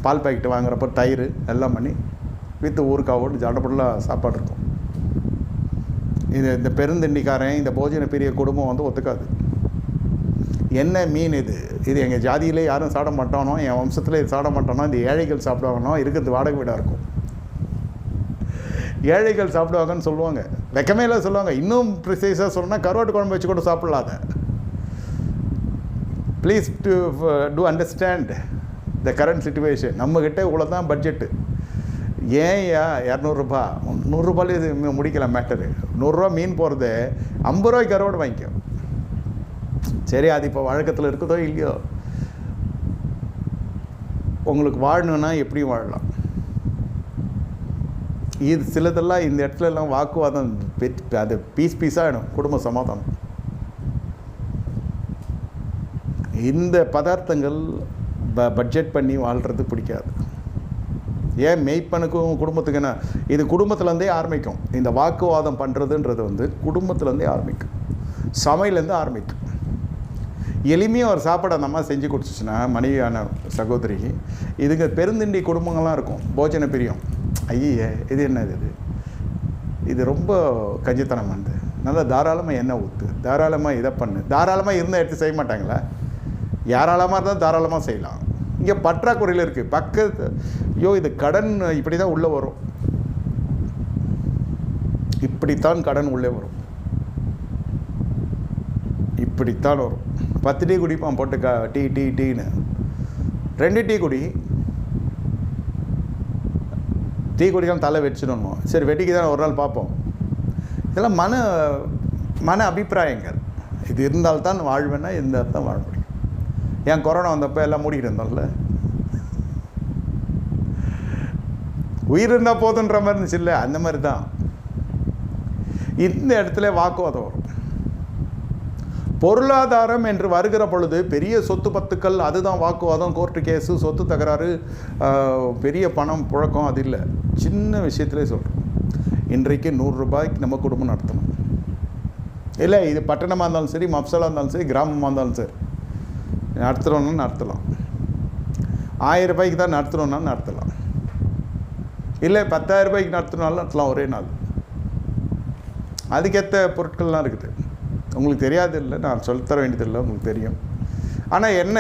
பால் பாக்கெட்டு வாங்குறப்போ தயிர் எல்லாம் பண்ணி வித்து ஊறுக்காவோடு ஜடப்படலாம் சாப்பாடு இருக்கும். இந்த பெருந்தண்டிக்காரன், இந்த போஜன பெரிய குடும்பம் வந்து ஒத்துக்காது. என்ன மீன் இது எங்கள் ஜாதியிலே யாரும் சாப்பிட மாட்டானோ, என் வம்சத்தில் இது சாப்பிட மாட்டானோ, இந்த ஏழைகள் சாப்பிடுவாங்கனோ, இருக்கிறது வாடகை வீடாக இருக்கும். ஏழைகள் சாப்பிடுவாங்கன்னு சொல்லுவாங்க. வெக்கமே இல்லை சொல்லுவாங்க. இன்னும் ப்ரிசைஸாக சொல்லணும்னா கருவாட்டு குழம்பு வச்சு கூட சாப்பிடலாம். அதை please to do understand the current situation. நம்மக்கிட்ட இவ்வளோ தான் பட்ஜெட்டு. ஏன்யா 200 100 இது முடிக்கலாம் மேட்டரு. 100 மீன் போகிறது 50 கருவாடு வாங்கிக்கோ. சரி, அது இப்போ வழக்கத்தில் இருக்குதோ இல்லையோ, உங்களுக்கு வாழணுன்னா எப்படியும் வாழலாம். இது சிலதெல்லாம் இந்த இடத்துல எல்லாம் வாக்குவாதம், அது பீஸாகிடும் குடும்ப சமாதானம். இந்த பதார்த்தங்கள் பட்ஜெட் பண்ணி வாழ்கிறது பிடிக்காது. ஏன் மெய்ப்பனுக்கும் குடும்பத்துக்கு என்ன, இது குடும்பத்துலேருந்தே ஆரம்பிக்கும். இந்த வாக்குவாதம் பண்ணுறதுன்றது குடும்பத்துலேருந்தே ஆரம்பிக்கும், சமையலேருந்து ஆரம்பிக்கும். எளிமையாக ஒரு சாப்பாடு அந்த அம்மா செஞ்சு கொடுத்துச்சுன்னா மனைவியான சகோதரிக்கு, இதுங்க பெருந்திண்டி குடும்பங்கள்லாம் இருக்கும், போஜன பிரியம். ஐயே இது என்ன இது ரொம்ப கஞ்சித்தனம் வந்து நல்லா தாராளமாக எண்ணெய் ஊற்று, தாராளமாக இதை பண்ணு, தாராளமாக இருந்தால் எடுத்து செய்ய மாட்டாங்களா? யாராளமாக இருந்தால் தாராளமாக செய்யலாம். இங்கே பற்றாக்குறையில் இருக்குது பக்கத்து. ஐயோ இது கடன் இப்படி தான் உள்ளே வரும், இப்படித்தான் கடன் உள்ளே வரும், இப்படித்தான் வரும். 10 டீ குடிப்பான் போட்டு டீன்னு 2 டீ குடி. டீ குடிக்காமல் தலை வெடிச்சிடணும். சரி, வெட்டிக்கு தான் ஒரு நாள் பார்ப்போம். இதெல்லாம் மன அபிப்பிராயங்கள். இது இருந்தால்தான் வாழ்வேன்னா இருந்தால் தான் வாழ முடியும். ஏன் கொரோனா வந்தப்போ எல்லாம் மூடிக்கிட்டு இருந்தோம்ல, உயிர் இருந்தால் போதுன்ற மாதிரி இருந்துச்சு இல்லை? அந்த மாதிரி தான் இந்த இடத்துல வாக்குவாதம் வரும். பொருளாதாரம் என்று வருகிற பொழுது பெரிய சொத்து பத்துக்கள், அதுதான் வாக்குவாதம், கோர்ட்டு கேஸு, சொத்து தகராறு, பெரிய பணம் புழக்கம். அது இல்லை, சின்ன விஷயத்திலே சொல்கிறோம். இன்றைக்கு 100 ரூபாய்க்கு நம்ம குடும்பம் நடத்தணும். இல்லை, இது பட்டணமாக இருந்தாலும் சரி, மப்சலாக இருந்தாலும் சரி, கிராமமாக இருந்தாலும் சரி, நடத்துகிறோன்னா நடத்தலாம். 1000 ரூபாய்க்கு தான் நடத்துகிறோன்னா நடத்தலாம். இல்லை 10,000 ரூபாய்க்கு நடத்தினாலும் நடத்தலாம் ஒரே நாள். அதுக்கேற்ற பொருட்கள்லாம் இருக்குது. உங்களுக்கு தெரியாது இல்லை, நான் சொல்லித்தர வேண்டியதில்லை, உங்களுக்கு தெரியும். ஆனால் என்ன,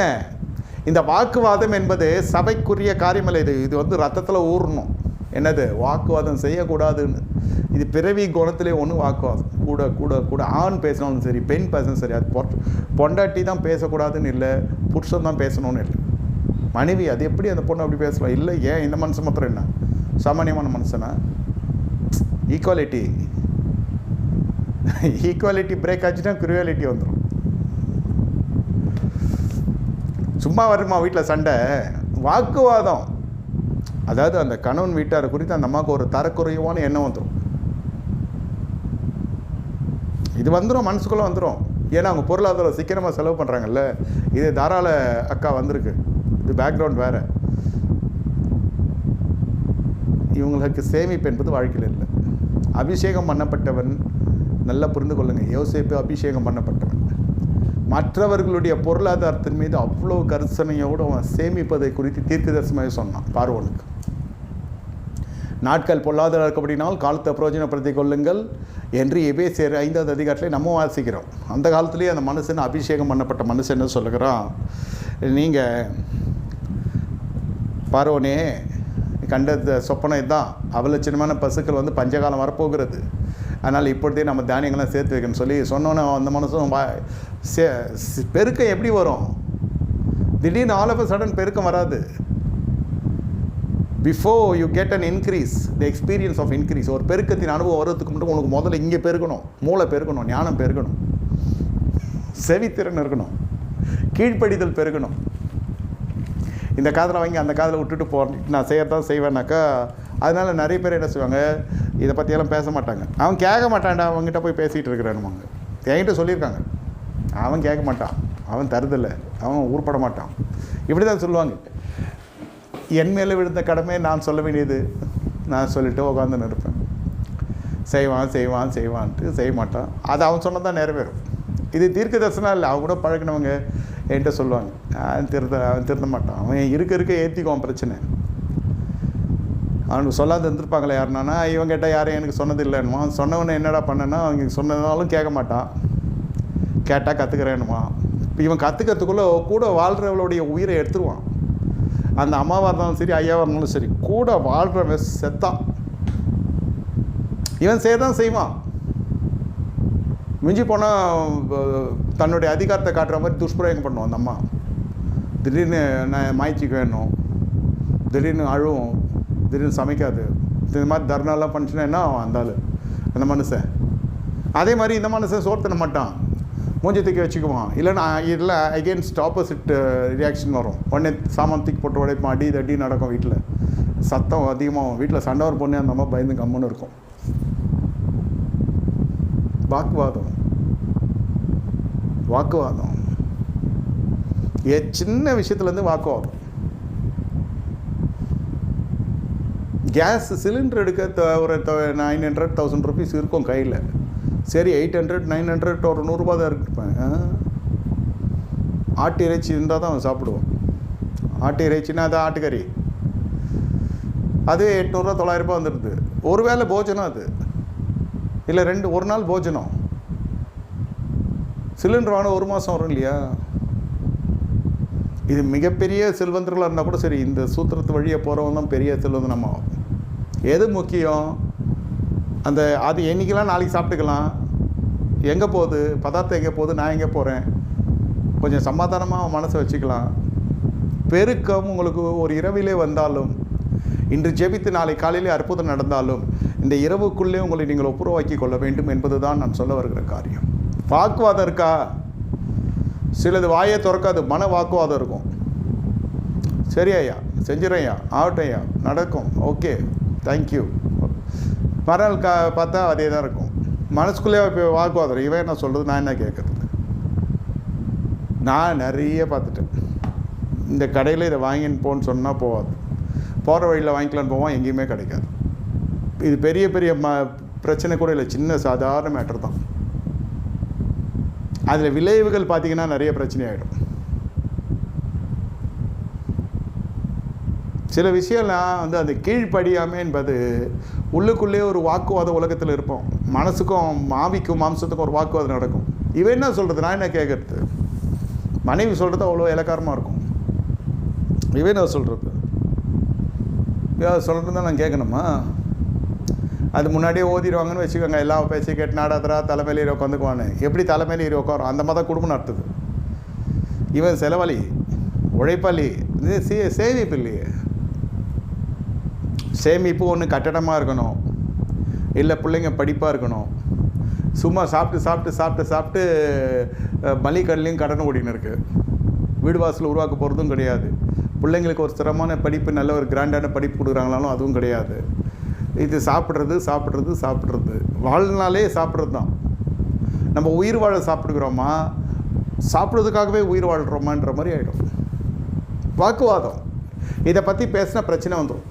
இந்த வாக்குவாதம் என்பது சபைக்குரிய காரியமில்லை. இது ரத்தத்தில் ஊறணும். என்னது? வாக்குவாதம் செய்யக்கூடாதுன்னு. இது பிறவி குணத்திலே ஒன்று வாக்குவாதம். கூட கூட கூட ஆண் பேசினாலும் சரி, பெண் பேசணும் சரி, அது பொண்டாட்டி தான் பேசக்கூடாதுன்னு இல்லை, புருஷன் தான் பேசணும்னு இல்லை. மனைவி அது எப்படி அந்த பொண்ணு அப்படி பேசலாம்? இல்லை, ஏன் இந்த மனுஷன் மாத்திரம் என்ன சாமானியமான மனுஷனா? ஈக்குவாலிட்டி பிரேக் ஆச்சுன்னா குருவாலிட்டி வந்துடும். சும்மா வருமா வீட்டில் சண்டை? வாக்குவாதம். அதாவது அந்த கணவன் வீட்டாரை குறித்து அந்த அம்மாவுக்கு ஒரு தரக்குறைவான எண்ணம் வந்துடும். இது வந்துடும், மனசுக்குள்ளே வந்துடும். ஏன்னா அவங்க பொருளாதாரம் சீக்கிரமாக செலவு பண்ணுறாங்கல்ல. இது தாராள அக்கா வந்திருக்கு, இது பேக்ரவுண்ட் வேறு. இவங்களுக்கு சேமிப்பு என்பது வாழ்க்கையில் இல்லை. அபிஷேகம் பண்ணப்பட்டவன், நல்லா புரிந்து கொள்ளுங்கள், யோசேப்பு அபிஷேகம் பண்ணப்பட்டவன். மற்றவர்களுடைய பொருளாதாரத்தின் மீது அவ்வளோ கரிசனையோடு அவன் சேமிப்பதை குறித்து தீர்க்கதரிசனமாக சொன்னான் பார்வோனுக்கு. நாட்கள் பொல்லாததாக இருக்கப்படினால் காலத்தை பிரயோஜனப்படுத்திக் கொள்ளுங்கள் என்று எபேசியர் 5வது அதிகாரத்திலே நம்ம வாசிக்கிறோம். அந்த காலத்துலேயே அந்த மனுஷன், அபிஷேகம் பண்ணப்பட்ட மனுஷன் என்ன சொல்லுகிறான்? நீங்கள் பார்வோனே கண்ட சொப்பனை தான், அவலட்சணமான பசுக்கள் பஞ்சகாலம் வரப்போகிறது, அதனால் இப்பொழுதே நம்ம தானியங்கள்லாம் சேர்த்து வைக்கணும்னு சொல்லி சொன்னோன்னே அந்த மனசும் பெருக்கம் எப்படி வரும்? திடீர்னு ஆல் ஆஃப் அ சடன் பெருக்கம் வராது. Before you get an increase, the experience of increase, ஒரு பெருக்கத்தின் அனுபவம் வர்றதுக்கு மட்டும் உனக்கு முதல்ல இங்கே பெருக்கணும், மூளை பெருக்கணும், ஞானம் பெருக்கணும், செவித்திறன் இருக்கணும், கீழ்ப்படிதல் பெருக்கணும். இந்த காதில் வாங்கி அந்த காதில் விட்டுட்டு நான் செய்யறதான் செய்வேன்னாக்கா, அதனால் நிறைய பேர் என்ன செய்வாங்க, இதை பற்றியெல்லாம் பேச மாட்டாங்க. அவன் கேட்க மாட்டான்டா, அவங்ககிட்ட போய் பேசிகிட்டு இருக்கிறானுவாங்க. என்கிட்ட சொல்லியிருக்காங்க, அவன் கேட்க மாட்டான், அவன் தருதில்லை, அவன் உருப்பட மாட்டான், இப்படி தான் சொல்லுவாங்க. என் மேலே விழுந்த கடமை நான் சொல்ல வேண்டியது, நான் சொல்லிவிட்டு உட்காந்துன்னு இருப்பேன். செய்வான்ட்டு செய்ய மாட்டான். அது அவன் சொன்னதான் நிறைவேறும். இது தீர்க்க தரிசனம் இல்லை. அவங்க கூட பழகினவங்க என்கிட்ட சொல்லுவாங்க, அவன் திருந்த மாட்டான், அவன் இருக்க ஏற்றிக்குவான் பிரச்சனை. அவனுக்கு சொல்லாத இருந்திருப்பாங்களே யாருனானா, இவன் கேட்டால் யாரும் எனக்கு சொன்னதில்லைன்னுமா. சொன்னவனை என்னடா பண்ணேன்னா, அவங்க சொன்னதுனாலும் கேட்க மாட்டான், கேட்டால் கற்றுக்கிறேன்னுமா. இப்போ இவன் கற்றுக்கிறதுக்குள்ளே கூட வாழ்கிறவளுடைய உயிரை எடுத்துருவான். அந்த அம்மாவாக இருந்தாலும் சரி, ஐயாவாக இருந்தாலும் சரி, கூட வாழ்கிறவன் செத்தான். இவன் தான் செய்வான். மிஞ்சி போனால் தன்னுடைய அதிகாரத்தை காட்டுற மாதிரி துஷ்பிரயோகம் பண்ணுவோம் அந்த அம்மா. திடீர்னு நான் மாய்ச்சிக்கு வேணும், திடீர்னு அழுவும், திடீர்னு சமைக்காது, இந்த மாதிரி தர்ணாலாம் பண்ணிச்சுன்னா என்ன ஆகும் அந்த மனுஷன். அதே மாதிரி இந்த மனுஷன் சோறு தர மாட்டான், மூஞ்சி தூக்கி வச்சுக்குவான். இல்லைன்னா இதில் அகெயின்ஸ்ட் ஆப்போசிட் ரியாக்ஷன் வரும். உடனே சாமான் தூக்கி போட்டு உடைப்பான், அடி தட்டி நடக்கும். வீட்டில் சத்தம் அதிகமாகும். வீட்டில் சண்டை ஒரு பொண்ணு அந்த மாதிரி பயந்து கம்முன்னு இருக்கும். வாக்குவாதம் சின்ன விஷயத்துலேருந்து வாக்குவாதம். கேஸ் சிலிண்டர் எடுக்க ஒரு 900-1000 rupees இருக்கும் கையில். சரி 800-900 ஒரு 100 ரூபா தான் இருப்பேன். ஆட்டு இறைச்சி இருந்தால் தான் அவன் சாப்பிடுவான். ஆட்டு இறைச்சின்னா அது ஆட்டுக்கறி, அது 800-900 வந்துடுது. ஒரு வேளை போஜனம் அது, இல்லை ஒரு நாள் போஜனம். சிலிண்டர் வாங்க 1 மாதம் வரும் இல்லையா? இது மிகப்பெரிய செல்வந்தர்களாக இருந்தால் கூட சரி, இந்த சூத்திரத்து வழியாக போகிறவங்க தான் பெரிய செல்வந்தனமா. எது முக்கியம்? அது என்றைக்கெல்லாம் நாளைக்கு சாப்பிட்டுக்கலாம். எங்கே போகுது பதார்த்தம், எங்கே போகுது, நான் எங்கே போகிறேன், கொஞ்சம் சமாதானமாக மனசை வச்சுக்கலாம். பெருக்கம் உங்களுக்கு ஒரு இரவிலே வந்தாலும், இன்று ஜெபித்து நாளை காலையிலே அற்புதம் நடந்தாலும், இந்த இரவுக்குள்ளே உங்களை நீங்கள் ஒப்புரவாக்கி கொள்ள வேண்டும் என்பது தான் நான் சொல்ல வருகிற காரியம். வாக்குவாதம் இருக்கா? சிலது வாயை திறக்காது, மன வாக்குவாதம் இருக்கும். சரி ஐயா, செஞ்சிடறையா, ஆகட்டும் ஐயா, நடக்கும், ஓகே, தேங்க்யூ. மறுநாள் பார்த்தா அதே தான் இருக்கும். மனசுக்குள்ளே இப்போ வாக்குவாதம். இவன் என்ன சொல்கிறது, நான் என்ன கேட்குறது? நான் நிறைய பார்த்துட்டேன். இந்த கடையில் இதை வாங்கின்னு போன்னு சொன்னால் போகாது, போகிற வழியில் வாங்கிக்கலான்னு போவோம், எங்கேயுமே கிடைக்காது. இது பெரிய பெரிய பிரச்சனை கூட இல்லை, சின்ன சாதாரண மேட்டர் தான். அதில் விளைவுகள் பார்த்திங்கன்னா நிறைய பிரச்சனை ஆகிடும். சில விஷயம்லாம் அந்த கீழ்ப்படியாமை என்பது உள்ளுக்குள்ளே ஒரு வாக்குவாத உலகத்தில் இருப்போம். மனசுக்கும் ஆவிக்கும் மாம்சத்துக்கும் ஒரு வாக்குவாதம் நடக்கும். இவன் என்ன சொல்கிறது, நான் என்ன கேட்குறது? மனைவி சொல்கிறது அவ்வளோ இலக்காரமாக இருக்கும். இவன் என்ன சொல்கிறது, சொல்கிறது தான் நான் கேட்கணுமா? அது முன்னாடியே ஓதிடுவாங்கன்னு வச்சுக்கோங்க. எல்லா பேசி கேட்டு நாடாதரா தலைமையில் ஏறி உட்காந்துக்குவானு. எப்படி தலைமையில் ஏறி உட்காரோம்? அந்த மாதிரி தான் குடும்பம் நடத்துது. இவன் செலவழி, உழைப்பாளி, இது சேமிப்பு இல்லையே. சேமிப்பு ஒன்று கட்டடமாக இருக்கணும், இல்லை பிள்ளைங்க படிப்பாக இருக்கணும். சும்மா சாப்பிட்டு மளிகைக்கடையிலையும் கடன் ஓடின்னு இருக்குது. வீடு வாசல் உருவாக்க போகிறதும் கிடையாது. பிள்ளைங்களுக்கு ஒரு ஸ்திரமான படிப்பு, நல்ல ஒரு கிராண்டான படிப்பு கொடுக்குறாங்களாலும் அதுவும் கிடையாது. இது சாப்பிட்றது வாழ்நாளே சாப்பிட்றது தான். நம்ம உயிர் வாழ சாப்பிடுக்கிறோமா, சாப்பிட்றதுக்காகவே உயிர் வாழ்கிறோமான்ற மாதிரி ஆகிடும். வாக்குவாதம். இதை பற்றி பேசினா பிரச்சனை வந்துடும்.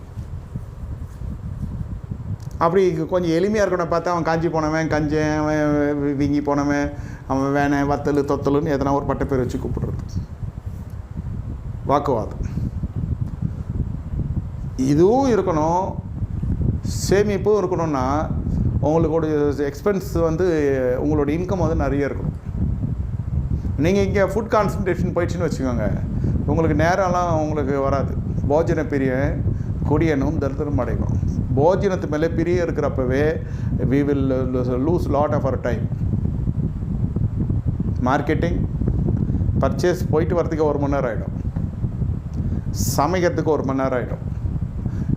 அப்படி கொஞ்சம் எளிமையாக இருக்கணும் பார்த்தா அவன் காஞ்சி போனவன், கஞ்சன், அவன் வீங்கி போனவன், அவன் வேணை, வத்தல், தொத்தலுன்னு எதனா ஒரு பட்ட பேர் வச்சு கூப்பிடுறது. வாக்குவாதம். இதுவும் இருக்கணும், சேமிப்பும் இருக்கணும்னா உங்களுடைய எக்ஸ்பென்ஸ் உங்களோட இன்கம் நிறைய இருக்கணும். நீங்கள் இங்கே ஃபுட் கான்சன்ட்ரேஷன் போயிடுச்சுன்னு வச்சுக்கோங்க, உங்களுக்கு நேரம்லாம் உங்களுக்கு வராது. போஜன பிரியம் கொடியனும் தரித்திரம் அடைக்கும். போஜனத்து மேலே பிரிய இருக்கிறப்பவே we will lose lot of our time. Marketing, purchase போயிட்டு வரதுக்கு 1 மணி நேரம் ஆகிடும், சமைக்கிறதுக்கு 1 மணி நேரம் ஆகிடும்.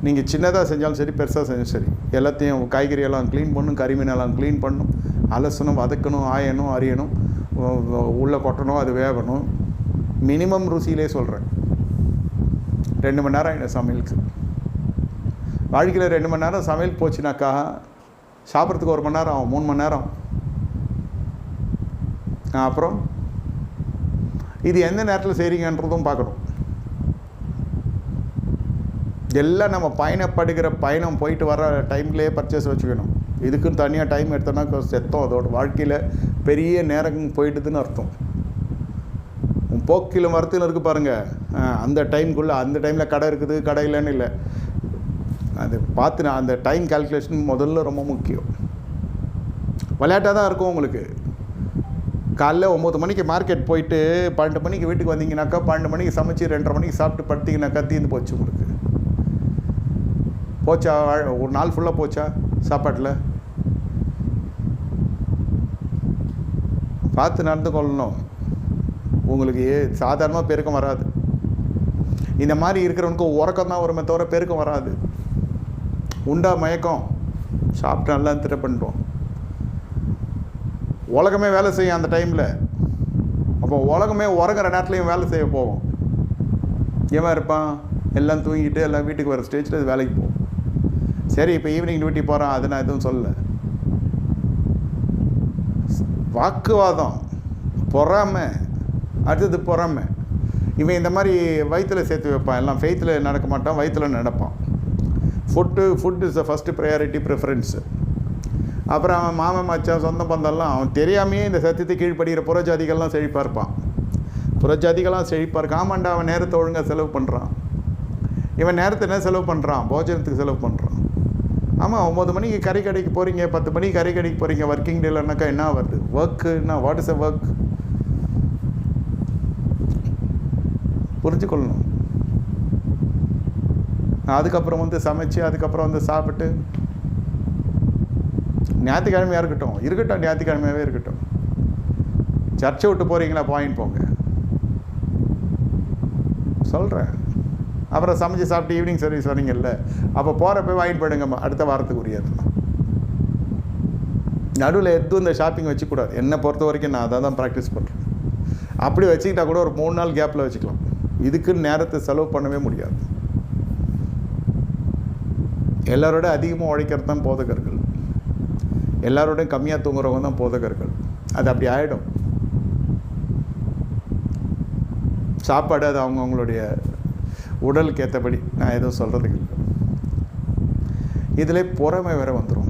நீங்கள் சின்னதாக செஞ்சாலும் சரி, பெருசாக செஞ்சாலும் சரி, எல்லாத்தையும் காய்கறியெல்லாம் க்ளீன் பண்ணணும், கறிமீனெல்லாம் க்ளீன் பண்ணணும், அலசணும், வதக்கணும், ஆயணும், அரியணும், உள்ளே கொட்டணும், அது வேகணும். மினிமம் ருசியிலே சொல்கிறேன் 2 மணி நேரம் ஆகிடும் சமையலுக்கு. வாழ்க்கையில் 2 மணி நேரம் சமையல் போச்சுனாக்கா சாப்பிட்றதுக்கு 1 மணி நேரம் ஆகும், 3 மணி நேரம். அப்புறம் இது எந்த நேரத்தில் செய்கிறீங்கன்றதும் பார்க்கணும். எல்லாம் நம்ம பயணம் போயிட்டு வர டைம்லேயே பர்ச்சேஸ் வச்சுக்கணும். இதுக்குன்னு தனியாக டைம் எடுத்தோன்னா செத்தோம். அதோட வாழ்க்கையில் பெரிய நேரம் போயிட்டுதுன்னு அர்த்தம். போக்கிலும் வரத்தில் இருக்குது பாருங்கள், அந்த டைமுக்குள்ளே, அந்த டைமில் கடை இருக்குது, கடை இல்லைன்னு இல்லை, அது பார்த்து நான் அந்த டைம் கால்குலேஷன் முதல்ல ரொம்ப முக்கியம். விளையாட்டாக தான் இருக்கும் உங்களுக்கு. காலைல 9 மணிக்கு மார்க்கெட் போயிட்டு 12 மணிக்கு வீட்டுக்கு வந்தீங்கன்னாக்கா, 12 மணிக்கு சமைச்சு 2:30 மணிக்கு சாப்பிட்டு படுத்திங்கனாக்கா தீர்ந்து போச்சு உங்களுக்கு. போச்சா ஒரு நாள் ஃபுல்லாக போச்சா சாப்பாட்டில்? பார்த்து நடந்து கொள்ளணும். உங்களுக்கு சாதாரணமாக பெருக்கம் வராது. இந்த மாதிரி இருக்கிறவனுக்கு உறக்கம் தான் வருமே தவிர பெருக்கம் வராது. உண்டா மயக்கம், சாப்பிட்டு நல்லா திட்ட பண்ணிடுவோம். உலகமே வேலை செய்யும் அந்த டைமில். அப்போ உலகமே உறங்குற நேரத்துலையும் வேலை செய்ய போவோம். ஏன் இருப்பான்? எல்லாம் தூங்கிட்டு எல்லாம் வீட்டுக்கு வர ஸ்டேஜில் அது வேலைக்கு போகும். சரி, இப்போ ஈவினிங் டியூட்டி போகிறான், அது நான் எதுவும் சொல்லலை. வாக்குவாதம், பொறாமை, அடுத்தது பொறாமை. இவன் இந்த மாதிரி வயிற்றில் சேர்த்து வைப்பான். எல்லாம் ஃபெய்த்தில் நடக்க மாட்டான், வயிற்றில் நடப்பான். Food is the first priority, preference. அப்புறம் அவன் மாமன் மச்சான் சொந்த பந்தம்லாம் அவன் தெரியாமையே இந்த சத்தியத்தை கீழ்ப்படுகிற புறஜாதிகள்லாம் செழிப்பாக இருப்பான். புறஜாதிகள்லாம் செழிப்பாக இருக்கான். ஆமாண்டா, அவன் நேரத்தை ஒழுங்காக செலவு பண்ணுறான். இவன் நேரத்தை என்ன செலவு பண்ணுறான்? போஜனத்துக்கு செலவு பண்ணுறான். ஆமாம், 9 மணிக்கு கறி கடைக்கு போகிறீங்க, 10 மணிக்கு கறி கடைக்கு போகிறீங்க. ஒர்க்கிங் டேலனாக்கா என்ன வருது? ஒர்க்குன்னா வாட் இஸ் அ ஒர்க்? புரிஞ்சுக்கொள்ளணும். அதுக்கப்புறம் வந்து சமைச்சு, அதுக்கப்புறம் வந்து சாப்பிட்டு, ஞாயிற்றுக்கிழமையாக இருக்கட்டும், ஞாயிற்றுக்கிழமையாகவே இருக்கட்டும். சர்ச்சை விட்டு போகிறீங்களா, பாயிண்ட் போங்க சொல்கிறேன். அப்புறம் சமைச்சு சாப்பிட்டு ஈவினிங் சர்வீஸ் வரீங்கல்ல, அப்போ போகிறப்ப வாங்கிட்டு போயிடுங்க அடுத்த வாரத்துக்கு உரியதுலாம். நடுவில் எதுவும் இந்த ஷாப்பிங் வச்சுக்கூடாது. என்னை பொறுத்த வரைக்கும் நான் அதை தான் ப்ராக்டிஸ் பண்ணுறேன். அப்படி வச்சுக்கிட்டா கூட ஒரு 3 நாள் கேப்பில் வச்சுக்கலாம். இதுக்குன்னு நேரத்தை செலவு பண்ணவே முடியாது. எல்லாரோட அதிகமாக உழைக்கிறது தான் போதகர்கள், எல்லாரோடையும் கம்மியாக தூங்குறவங்க தான் போதகர்கள். அது அப்படி ஆகிடும். சாப்பாடு அது அவங்கவுங்களுடைய உடலுக்கு ஏற்றபடி, நான் எதுவும் சொல்கிறதுக்கு இல்லை. இதில் பொறாமை வேறு வந்துடும்.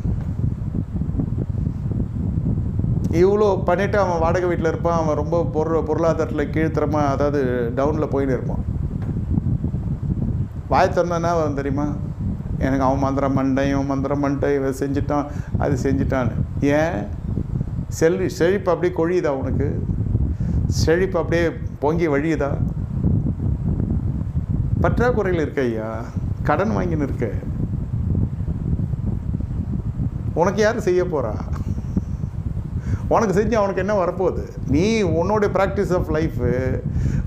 இவ்வளோ பண்ணிவிட்டு அவன் வாடகை வீட்டில் இருப்பான். அவன் ரொம்ப பொருளாதாரத்தில் கீழ்த்தரமாக, அதாவது டவுனில் போயின்னு இருப்பான். வாய் திறந்தானா அவன் தெரியுமா, எனக்கு அவன் மந்திரம் மண்டை இவன் செஞ்சிட்டான், அது செஞ்சிட்டான்னு. ஏன்? செழிப்பு அப்படியே கொழியுதா? உனக்கு செழிப்பு அப்படியே பொங்கி வழியுதா? பற்றாக்குறையில் இருக்க ஐயா, கடன் வாங்கின்னு இருக்க. உனக்கு யார் செய்ய போகிறா? உனக்கு செஞ்சு அவனுக்கு என்ன வரப்போகுது? நீ உன்னுடைய ப்ராக்டிஸ் ஆஃப் லைஃபு,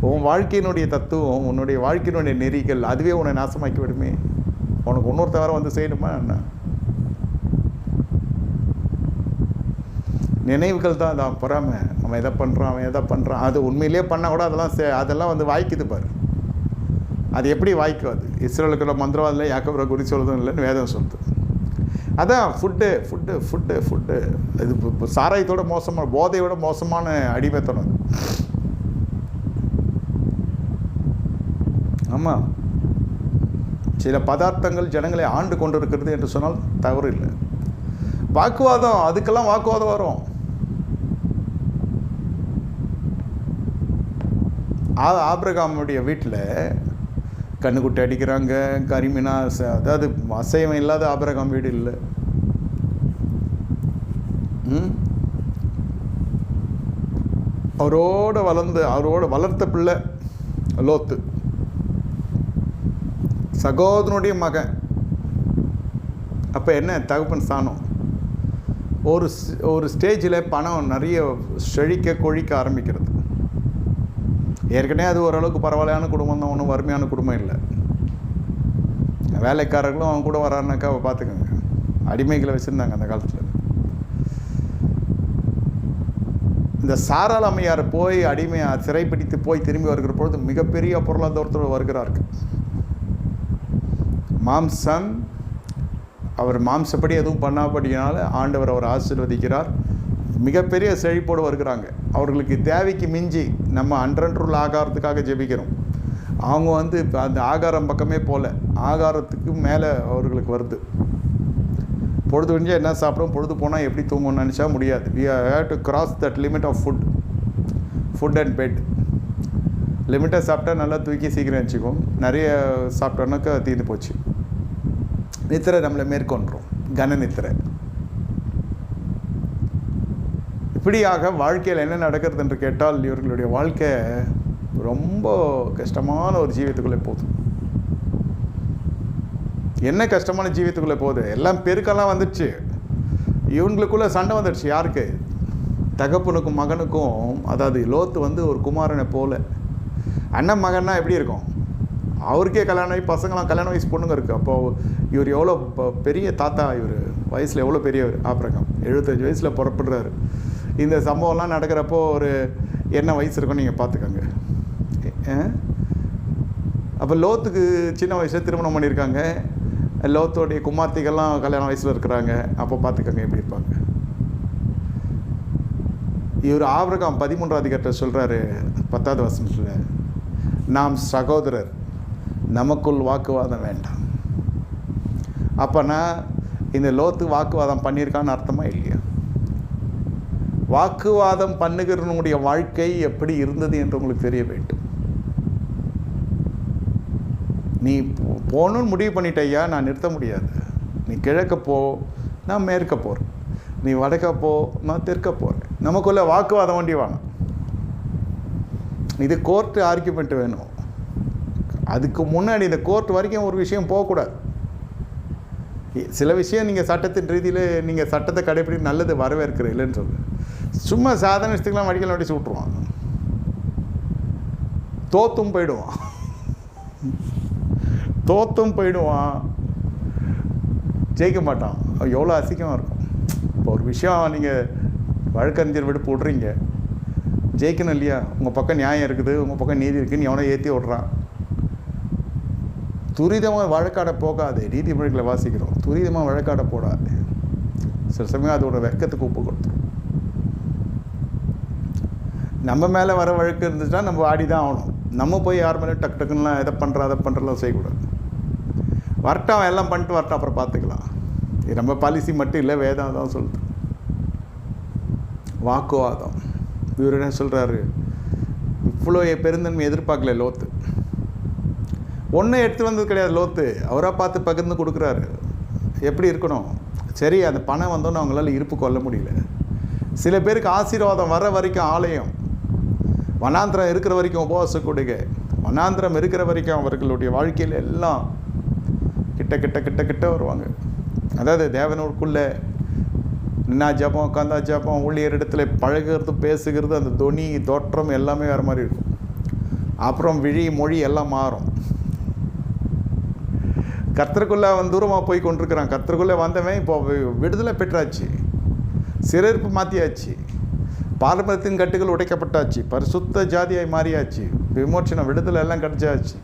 உன் வாழ்க்கையினுடைய தத்துவம், உன்னுடைய வாழ்க்கையினுடைய நெறிகள், அதுவே உன்னை நாசமாக்கி விடுமே. உனக்கு இன்னொருத்த வேறு வந்து செய்யணுமா என்ன? நினைவுகள் தான் அதான் பொறாமை. அவன் எதை பண்ணுறான், அது உண்மையிலே பண்ணால் கூட அதெல்லாம் வந்து வாய்க்குது பாரு. அது எப்படி வாய்க்கும்? அது இஸ்ரேலுக்குள்ள மந்திரவாதம் இல்லை, யாக்கோபரை குறி சொல்கிறதும் இல்லைன்னு வேதம் சொல்லுது. அதான் ஃபுட்டு இது சாராயத்தோட மோசமான, போதையோட மோசமான அடிமைத்தனம் அது. ஆமாம், சில பதார்த்தங்கள் ஜனங்களை ஆண்டு கொண்டு இருக்கிறது என்று சொன்னால் தவறு இல்லை. வாக்குவாதம், அதுக்கெல்லாம் வாக்குவாதம் வரும். ஆபிரகாமுடைய வீட்டில் கண்ணுக்குட்டி அடிக்கிறாங்க, கரிமீனா, அதாவது அசைவம் இல்லாத ஆபிரகாம் வீடு இல்லை. அவரோட வளர்த்த பிள்ளை லோத்து, சகோதரனுடைய மகன். அப்போ என்ன தகப்பன் ஸ்தானம்? ஒரு ஸ்டேஜில் பணம் நிறைய கொழிக்க ஆரம்பிக்கிறது. ஏற்கனவே அது ஓரளவுக்கு பரவாயில்லையான குடும்பம் தான், ஒன்றும் வறுமையான குடும்பம் இல்லை. வேலைக்காரர்களும் அவங்க கூட வராருனாக்கா பார்த்துக்கோங்க. அடிமைகளை வச்சுருந்தாங்க அந்த காலத்தில். இந்த சாராள் அம்மையார் போய் அடிமையாக சிறைப்பிடித்து போய் திரும்பி வருகிற பொழுது மிகப்பெரிய பொருளாதாரத்தோடு வருகிறார்கள். மாம்சம், அவர் மாம்சப்படி எதுவும் பண்ணாபடினால ஆண்டவர் அவர் ஆசீர்வதிக்கிறார். மிகப்பெரிய செழிப்போடு வருகிறாங்க. அவர்களுக்கு தேவைக்கு மிஞ்சி, நம்ம அன்றன்றுள்ள ஆகாரத்துக்காக ஜெபிக்கிறோம். அவங்க வந்து இப்போ அந்த ஆகாரம் பக்கமே போகல, ஆகாரத்துக்கு மேலே அவர்களுக்கு வருது. பொழுது விடிஞ்சால் என்ன சாப்பிடும், பொழுது போனால் எப்படி தூங்கணும்னு நினச்சா முடியாது. we have to cross that limit of food and bed. லிமிட்டாக சாப்பிட்டா நல்லா தூக்கி சீக்கிரம் வச்சுக்கும். நிறைய சாப்பிட்டோன்னாக்கா தீர்ந்து போச்சு. நித்திரை நம்மளை மேற்கொண்டுரும், கன நித்திரை. இப்படியாக வாழ்க்கையில் என்ன நடக்கிறது என்று கேட்டால், இவர்களுடைய வாழ்க்கை ரொம்ப கஷ்டமான ஒரு ஜீவியத்துக்குள்ளே போகுது. என்ன கஷ்டமான ஜீவியத்துக்குள்ளே போகுது? எல்லாம் பெருக்கெல்லாம் வந்துடுச்சு, இவங்களுக்குள்ளே சண்டை வந்துடுச்சு. யாருக்கு? தகப்பனுக்கும் மகனுக்கும், அதாவது லோத்து வந்து ஒரு குமாரனை போல. அண்ணன் மகன்னா எப்படி இருக்கும்? அவருக்கே கல்யாணம் ஆகி பசங்களாம் கல்யாண வயசு பொண்ணுங்க இருக்குது. அப்போது இவர் எவ்வளோ பெரிய தாத்தா, இவர் வயசில் எவ்வளோ பெரியவர். ஆபிரகாம் 75 வயசில் புறப்படுறாரு. இந்த சம்பவம்லாம் நடக்கிறப்போ ஒரு என்ன வயசு இருக்குன்னு நீங்கள் பார்த்துக்கோங்க. அப்போ லோத்துக்கு சின்ன வயசில் திருமணம் பண்ணியிருக்காங்க. லோத்தோடைய குமார்த்திகள்லாம் கல்யாண வயசில் இருக்கிறாங்க. அப்போ பார்த்துக்கோங்க எப்படி இருப்பாங்க. இவர் ஆபிரகாம் 13ஆம் அதிகாரத்தில் சொல்கிறாரு 10வது வசனத்தில், நாம் சகோதரர், நமக்குள் வாக்குவாதம் வேண்டாம். அப்போனா இந்த லோத்து வாக்குவாதம் பண்ணியிருக்கான்னு அர்த்தமா இல்லையா? வாக்குவாதம் பண்ணுகிறவனுடைய வாழ்க்கை எப்படி இருந்தது என்று உங்களுக்கு தெரிய வேண்டும். நீ போகணுன்னு முடிவு பண்ணிட்டையா, நான் நிறுத்த முடியாது. நீ கிழக்க போ, நான் மேற்க போகிறேன். நீ வடக்க போ, நான் தெற்க போகிறேன். நமக்குள்ளே வாக்குவாதம் வேண்டி வேணும். இது கோர்ட்டு ஆர்கியூமெண்ட் வேணும். அதுக்கு முன்னாடி இந்த கோர்ட் வரைக்கும் ஒரு விஷயம் போகக்கூடாது. சில விஷயம் நீங்கள் சட்டத்தின் ரீதியில் நீங்கள் சட்டத்தை கடைப்பிடி நல்லது வரவேற்கிற இல்லைன்னு சொல்லு. சும்மா சாதாரண விஷயத்துக்கெலாம் வடிக்கலாம் அடிச்சு விட்ருவான். தோத்தும் போயிடுவான், ஜெயிக்க மாட்டான். எவ்வளோ அசிங்கமாக இருக்கும். இப்போ ஒரு விஷயம் நீங்கள் வழக்கறிஞர் விட்டு போடுறீங்க, ஜெயிக்கணும் இல்லையா? உங்கள் பக்கம் நியாயம் இருக்குது, உங்கள் பக்கம் நீதி இருக்குதுன்னு எவனோ ஏற்றி விட்றான். துரிதமாக வழக்காட போகாது. நீதிமொழிகளை வாசிக்கிறோம். துரிதமாக வழக்காட போடாது. சில சமயம் அதோட வெக்கத்துக்கு ஒப்பு கொடுத்துரும். நம்ம மேலே வர வழக்கு இருந்துச்சுன்னா நம்ம ஆடி தான் ஆகணும். நம்ம போய் யார் மேலே டக்கு டக்குன்னுலாம் எதை பண்ணுறலாம் செய்யக்கூடாது. வரட்டும், எல்லாம் பண்ணிட்டு வரட்டும், அப்புறம் பார்த்துக்கலாம். இது நம்ம பாலிசி மட்டும் இல்லை, வேதம் தான் சொல்லுது. வாக்குவாதம். இவர் என்ன சொல்கிறாரு? இவ்வளோ பெருந்தன்மை எதிர்பார்க்கல லோத்து. ஒன்றும் எடுத்து வந்தது கிடையாது லோத்து. அவராக பார்த்து பகிர்ந்து கொடுக்குறாரு. எப்படி இருக்கணும்? சரி, அந்த பணம் வந்தோன்னு அவங்களால இருப்பு கொள்ள முடியல. சில பேருக்கு ஆசீர்வாதம் வர வரைக்கும் ஆலயம், வனாந்திரம் இருக்கிற வரைக்கும் உபவாச கொடுங்க, வனாந்திரம் இருக்கிற வரைக்கும் அவர்களுடைய வாழ்க்கையில் எல்லாம் கிட்ட கிட்ட கிட்ட கிட்ட வருவாங்க. அதாவது தேவனுக்குள்ளே நின்னா ஜபம், உட்காந்தா ஜபம், ஊழியர் இடத்துல பழகிறது, பேசுகிறது, அந்த தொனி தோற்றம் எல்லாமே வேறு மாதிரி இருக்கும். அப்புறம் விழி மொழி எல்லாம் மாறும். கர்த்தருக்குள்ளே அவன் தூரமாக போய் கொண்டிருக்கிறான். கர்த்தருக்குள்ளே வந்தவன் இப்போ விடுதலை பெற்றாச்சு, சிறப்பு மாற்றியாச்சு, பாரம்பரியத்தின் கட்டுகள் உடைக்கப்பட்டாச்சு, பரிசுத்த ஜாதியாய் மாறியாச்சு, விமோச்சனம் விடுதலை எல்லாம் கிடச்சாச்சு.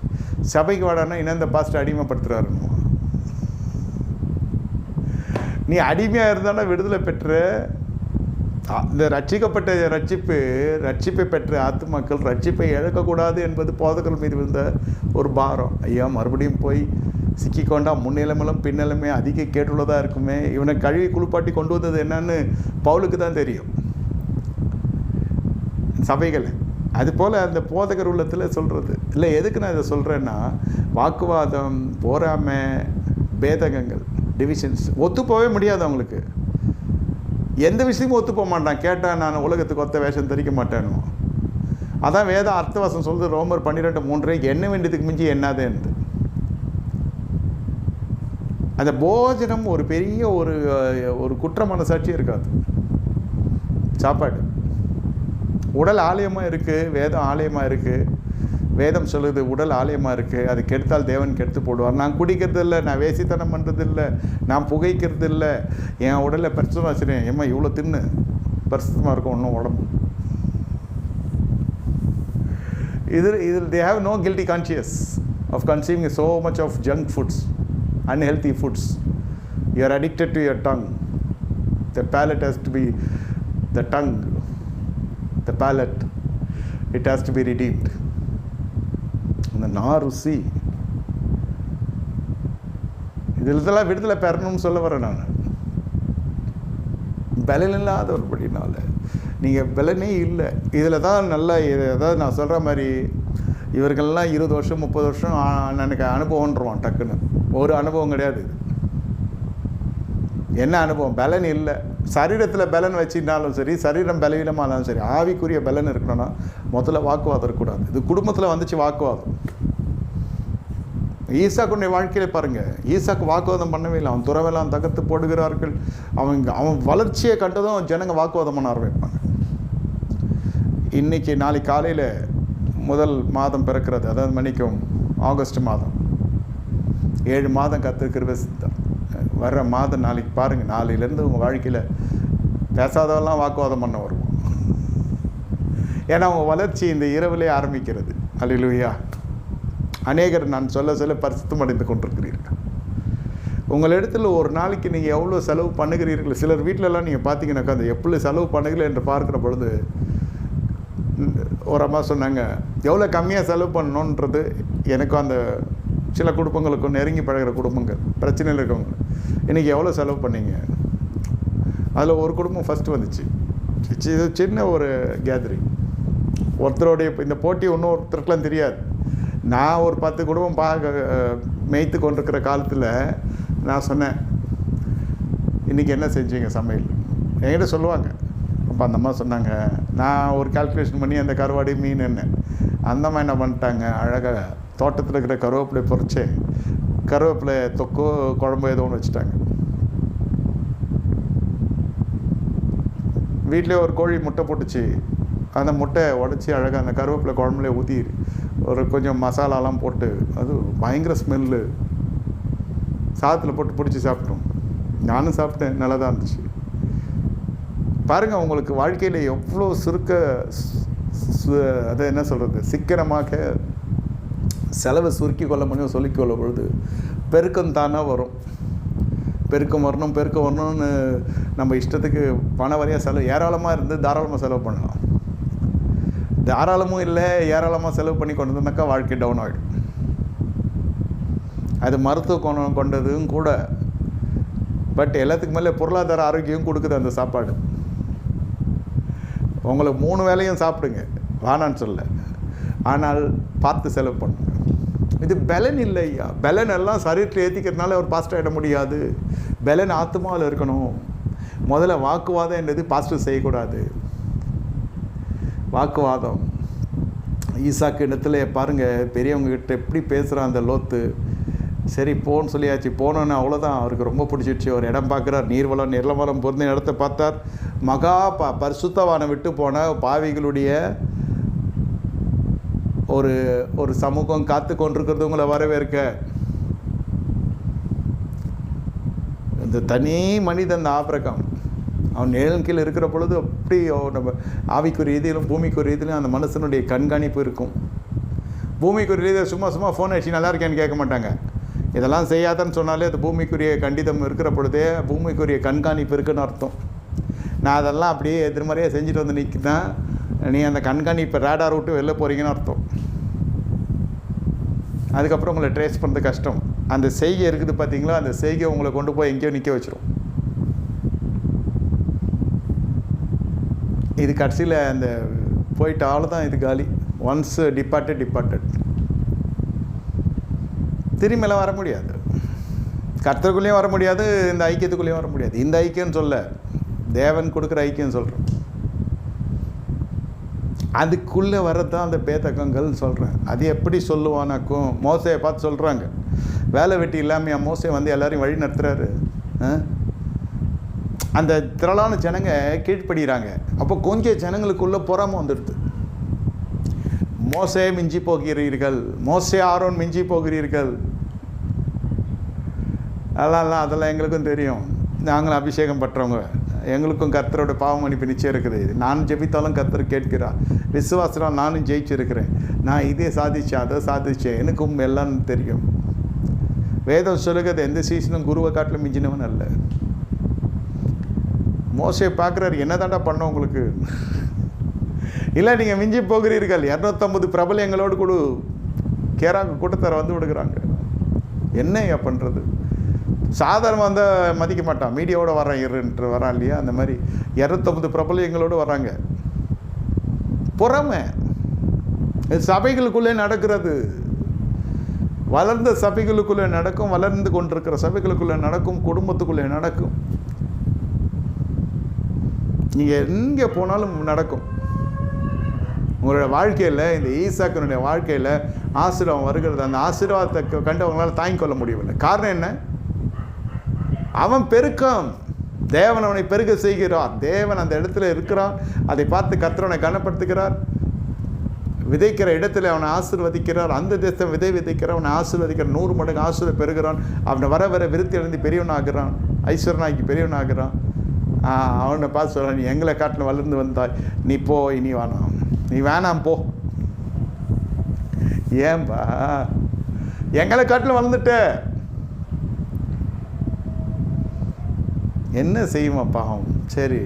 சபைக்கு வாடானா இன்னும் இந்த பாஸ்டர் அடிமைப்படுத்துகிறாருன்னு. நீ அடிமையாக இருந்தானா விடுதலை பெற்ற இந்த ரட்சிக்கப்பட்ட ரட்சிப்பை பெற்ற ஆத்துமாக்கள் ரட்சிப்பை இழக்கக்கூடாது என்பது போதகர்கள் மீது இருந்த ஒரு பாரம். ஐயா, மறுபடியும் போய் சிக்கிக்கொண்டா முன்னிலமெல்லாம் பின்னிலமே அதிக கேட்டுள்ளதாக இருக்குமே. இவனை கழுவி குளிப்பாட்டி கொண்டு வந்தது என்னன்னு பவுலுக்கு தான் தெரியும். சபைகள் அதுபோல் அந்த போதகர் உள்ளத்தில் சொல்கிறது இல்லை. எதுக்கு நான் இதை சொல்கிறேன்னா, வாக்குவாதம், போராமை, பேதகங்கள், டிவிஷன்ஸ் ஒத்து போகவே முடியாது அவங்களுக்கு. எந்த விஷயமும் ஒத்து போக மாட்டான். கேட்டால் நான் உலகத்துக்கு ஒத்த வேஷம் தரிக்க மாட்டேன்னு. அதான் வேதம் அர்த்தவாசம் சொல்லுது, ரோமர் 12:3, என்ன வேண்டியதுக்கு மிஞ்சி என்னதேன்னு. அந்த போஜனம் ஒரு பெரிய ஒரு குற்ற மனசாட்சி இருக்காது. சாப்பாடு உடல் ஆலயமாக இருக்குது, வேதம் ஆலயமாக இருக்குது. வேதம் சொல்லுது உடல் ஆலயமாக இருக்குது, அது கெடுத்தால் தேவன் கெடுத்து போடுவார். நான் குடிக்கிறது இல்லை, நான் வேசித்தனம் பண்ணுறது இல்லை, நான் புகைக்கிறது இல்லை, என் உடலில் பரிசுத்தமாக வச்சுருக்கேன். ஏம்மா இவ்வளோ தின்னு பரிசுத்தமாக இருக்கும் ஒன்றும் உடம்பு. இதில் they have no guilty conscience of consuming so much of junk foods, unhealthy foods. You are addicted to your tongue. The palate has to be, the tongue, the palate, it has to be redeemed. அந்த நாருசி இதெல்லாம் விடுதலை பெறணும்னு சொல்ல வரேன் நான். பலன் இல்லாத ஒருபடினால நீங்கள் பலனே இல்லை. இதில் தான் நல்லா, அதாவது நான் சொல்கிற மாதிரி இவர்கள்லாம் 20 வருஷம் 30 வருஷம் எனக்கு அனுபவம்ன்றான். டக்குன்னு ஒரு அனுபவம் கிடையாது. என்ன அனுபவம்? பலன் இல்லை. சரீரத்தில் பலன் வச்சுனாலும் சரி, சரீரம் பலவீனமானாலும் சரி, ஆவிக்குரிய பலன் இருக்கணும்னா முதல்ல வாக்குவாதம் இருக்கக்கூடாது. இது குடும்பத்தில் வந்துச்சு வாக்குவாதம். ஈசாக்குடைய வாழ்க்கையில் பாருங்கள், ஈசாக்கு வாக்குவாதம் பண்ணவே இல்லை. அவன் துறவெல்லாம் தகர்த்து போடுகிறார்கள். அவன் வளர்ச்சியை கண்டதும் ஜனங்க வாக்குவாதம் பண்ண ஆரம்பிப்பாங்க. இன்றைக்கி நாளைக்கு காலையில் முதல் மாதம் பிறக்கிறது, அதாவது மன்னிக்கும் ஆகஸ்ட் மாதம். 7 மாதம் கர்த்தர் கிருபை செய்தார். வர்ற மாதம் நாளைக்கு பாருங்கள், நாளையிலேருந்து உங்கள் வாழ்க்கையில் பேசாதவெல்லாம் வாக்குவாதம் பண்ண வருவோம். ஏன்னா உங்கள் வளர்ச்சி இந்த இரவிலே ஆரம்பிக்கிறது. அல்லேலூயா. அநேகர் நான் சொல்ல பரிசுத்தம் அடைந்து கொண்டிருக்கிறீர்கள். உங்களிடத்தில் ஒரு நாளைக்கு நீங்கள் எவ்வளோ செலவு பண்ணுகிறீர்கள். சிலர் வீட்டிலலாம் நீங்கள் பார்த்தீங்கன்னாக்கா அந்த எப்படி செலவு பண்ணுகிறீர்கள் என்று பார்க்குற பொழுது ஒரு அம்மா சொன்னாங்க, எவ்வளோ கம்மியாக செலவு பண்ணணுன்றது எனக்கும் அந்த சில குடும்பங்களுக்கும் நெருங்கி பழகிற குடும்பங்கள் பிரச்சனையில் இருக்கவங்க இன்றைக்கி எவ்வளோ செலவு பண்ணீங்க. அதில் ஒரு குடும்பம் ஃபஸ்ட்டு வந்துச்சு. இது சின்ன ஒரு கேதரிங். ஒருத்தருடைய இந்த போட்டி ஒன்றும் ஒருத்தருக்கெலாம் தெரியாது. நான் ஒரு 10 குடும்பம் மேய்த்து கொண்டிருக்கிற காலத்தில் நான் சொன்னேன், இன்றைக்கி என்ன செஞ்சீங்க சமையல் என்கிட்ட சொல்லுவாங்க. அப்போ அந்த அம்மா சொன்னாங்க, நான் ஒரு கால்குலேஷன் பண்ணி அந்த கருவாடி மீன் என்ன அந்த அம்மா என்ன பண்ணிட்டாங்க, அழகாக தோட்டத்தில் இருக்கிற கருவேப்பிலை பொறிச்சு கருவேப்பிலை தொக்கோ குழம்பு ஏதோ ஒன்று வச்சுட்டாங்க. வீட்டிலே ஒரு கோழி முட்டை போட்டுச்சு. அந்த முட்டை உடச்சி அழகாக அந்த கருவேப்பிலை குழம்புல ஊற்றி ஒரு கொஞ்சம் மசாலாலாம் போட்டு அது பயங்கர ஸ்மெல்லு. சாதத்தில் போட்டு பிடிச்சி சாப்பிட்டோம். நானும் சாப்பிட்டேன், நல்லா தான் இருந்துச்சு. பாருங்கள், உங்களுக்கு வாழ்க்கையில் எவ்வளோ அதை என்ன சொல்கிறது, சிக்கனமாக செலவை சுருக்கி கொள்ள முடியும். சொல்லிக் கொள்ள பொழுது பெருக்கம் தானே வரும். பெருக்கம் வரணும்னு நம்ம இஷ்டத்துக்கு பண வரையாக செலவு ஏராளமாக இருந்து தாராளமாக செலவு பண்ணலாம். தாராளமும் இல்லை, ஏராளமாக செலவு பண்ணி கொண்டு வந்தாக்கா வாழ்க்கை டவுன் ஆகிடும். அது மருத்துவ குணம் கொண்டதும் கூட. பட் எல்லாத்துக்கு மேலே பொருளாதார ஆரோக்கியம் கொடுக்குது அந்த சாப்பாடு. உங்களுக்கு 3 வேளையும் சாப்பிடுங்க, வானான்னு சொல்ல. ஆனால் பார்த்து செலவு பண்ணுங்க. இது பலன் இல்லை ஐயா. பலன் எல்லாம் சரீரத்தில் ஏற்றிக்கிறதுனால ஒரு பாஸ்டர் ஆகிட முடியாது. பலன் ஆத்மாவில் இருக்கணும். முதல்ல வாக்குவாதம் என்னது பாஸ்டர் செய்யக்கூடாது. வாக்குவாதம் ஈசாக்கு இடத்துல பாருங்கள், பெரியவங்ககிட்ட எப்படி பேசுகிறான் அந்த லோத்து. சரி போன்னு சொல்லியாச்சு. போனோன்னு அவ்வளோதான், அவருக்கு ரொம்ப பிடிச்சிடுச்சு. ஒரு இடம் பார்க்குறார், நீர்வளம் நிர்வளம் பொருந்த இடத்த பார்த்தார். மகா பரிசுத்தவானை விட்டு போன பாவிகளுடைய ஒரு சமூகம் காத்து கொண்டிருக்கிறது உங்களை வரவேற்க. இந்த தனி மனிதன் அந்த ஆபிரகாம், அவன் நிழலின் கீழ் இருக்கிற பொழுது அப்படி நம்ம ஆவிக்குரிய ரீதியிலும் பூமிக்குரிய ரீதியிலும் அந்த மனுஷனுடைய கண்காணிப்பு இருக்கும். பூமிக்குரிய ரீதியில் சும்மா ஃபோன் அடிச்சு நல்லா இருக்கேன்னு கேட்க மாட்டாங்க. இதெல்லாம் செய்யாதன்னு சொன்னாலே அது பூமிக்குரிய கண்டிதம் இருக்கிற பொழுதே பூமிக்குரிய கண்காணிப்பு இருக்குன்னு அர்த்தம். நான் அதெல்லாம் அப்படியே எதிர்மறையாக செஞ்சுட்டு வந்து நிற்கிதான், நீ அந்த கண்காணிப்பை ரேடார் விட்டு வெளில போகிறீங்கன்னு அர்த்தம். அதுக்கப்புறம் உங்களை ட்ரேஸ் பண்ணுறது கஷ்டம். அந்த செய்கை இருக்குது பார்த்தீங்களா, அந்த செய்கை உங்களை கொண்டு போய் எங்கேயோ நிற்க வச்சிரும். இது கடைசியில் அந்த போயிட்டு ஆள் தான் இது காலி. ஒன்ஸ் டிபார்ட்டட் திரும்பியெல்லாம் வர முடியாது. கர்த்தருக்குள்ளேயும் வர முடியாது, இந்த ஐக்கியத்துக்குள்ளேயும் வர முடியாது. இந்த ஐக்கியம் சொல்ல, தேவன் கொடுக்குற ஐக்கியம் சொல்கிறேன். அதுக்குள்ளே வர்றதான் அந்த பேதகங்கள் சொல்கிறேன். அது எப்படி சொல்லுவானாக்கும், மோசையை பார்த்து சொல்கிறாங்க, வேலை வெட்டி இல்லாமல் மோசை வந்து எல்லோரையும் வழி நடத்துகிறாரு. அந்த திரளான ஜனங்க கீழ்ப்படுகிறாங்க. அப்போ கொஞ்சம் ஜனங்களுக்குள்ளே பொறாமை வந்துடுது. மோசே மிஞ்சி போகிறீர்கள், மோசே ஆரோன் மிஞ்சி போகிறீர்கள். அதெல்லாம் எங்களுக்கும் தெரியும். நாங்களும் அபிஷேகம் பெற்றவங்க, எங்களுக்கும் கர்த்தரோட பாவம் மன்னிப்பு நிச்சயம் இருக்குது. நான் ஜெபித்தாலும் கர்த்தர் கேட்கிறார். விசுவாசம் நானும் ஜெயிச்சிருக்கிறேன். நான் இதே சாதித்தேன், அதை சாதித்தேன், எனக்கும் எல்லாம் தெரியும். வேதம் சொல்லுகிறது, எந்த சீசனும் குருவை காட்டிலும் மிஞ்சினவன் அல்ல. மோசையை பார்க்குறாரு, என்ன தாண்டா பண்ணோம் உங்களுக்கு? இல்லை, நீங்கள் மிஞ்சி போகிறீர்கள். 250 பிரபலங்களோடு கூட கேராக கூட்டத்தார வந்து விடுகிறாங்க. என்னையா பண்ணுறது? சாதாரணமாக வந்தால் மதிக்க மாட்டான், மீடியாவோடு வரான் இருன்று வரான் இல்லையா? அந்த மாதிரி 250 பிரபலங்களோடு வராங்க. பொறாமை சபைகளுக்குள்ளே நடக்கிறது. வளர்ந்த சபைகளுக்குள்ளே நடக்கும், வளர்ந்து கொண்டிருக்கிற சபைகளுக்குள்ளே நடக்கும், குடும்பத்துக்குள்ளே நடக்கும். நீங்கள் எங்கே போனாலும் நடக்கும். உங்களோட வாழ்க்கையில், இந்த ஈசாக்கினுடைய வாழ்க்கையில் ஆசீர்வாதம் வருகிறது. அந்த ஆசீர்வாதத்தை கண்டு அவங்களால தாங்கிக் கொள்ள முடியவில்லை. காரணம் என்ன? அவன் பெருக்கம். தேவன் அவனை பெருக செய்கிறார். தேவன் அந்த இடத்துல இருக்கிறான். அதை பார்த்து கர்த்தர் அவனை கனப்படுத்துகிறார். விதைக்கிற இடத்துல அவனை ஆசீர்வதிக்கிறார். அந்த தேசம் விதைக்கிறார், அவனை ஆசீர்வதிக்கிறார். 100 மடங்கு ஆசீர்வாதம் பெறுகிறான். அவனை வர விருத்தி அடைந்து பெரியவனாகிறான், ஐஸ்வரனாக்கி பெரியவனாகிறான். அவனை பார்த்து சொல்கிறான், நீ எங்களை காட்டில் வளர்ந்து வந்தாய், நீ போ, இனி வேணாம், நீ வேணாம் போ. ஏன்பா எங்களை காட்டில் வளர்ந்துட்ட, என்ன செய்யுமா பாவம்? சரி,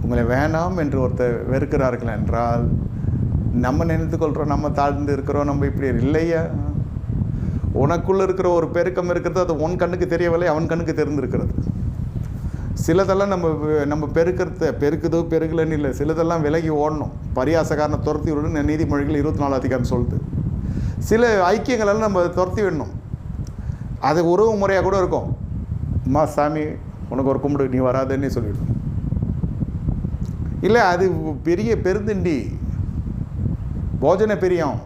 உங்களை வேணாம் என்று ஒருத்தர் வெறுக்கிறார்கள் என்றால் நம்ம நினைத்து கொள்கிறோம், நம்ம தாழ்ந்து இருக்கிறோம், நம்ம இப்படி இல்லையா? உனக்குள்ளே இருக்கிற ஒரு பெருக்கம் இருக்கிறது, அது உன் கண்ணுக்கு தெரியவில்லை, அவன் கண்ணுக்கு தெரிந்திருக்கிறது. சிலதெல்லாம் நம்ம பெருக்கலைன்னு இல்லை, சிலதெல்லாம் விலகி ஓடணும். பரியாசக்காரனை துரத்தி விடணும், நீதிமொழிகள் 24 அதிகாரம் சொல்லுது. சில ஐக்கியங்களெல்லாம் நம்ம துரத்தி விடணும். அது உறவு முறையாக கூட இருக்கும். அம்மா சாமி உனக்கு ஒரு கும்பிடு, நீ வராதுன்னு சொல்லிவிடும். இல்லை, அது பெரிய பெருந்திண்டி, போஜன பிரியம்,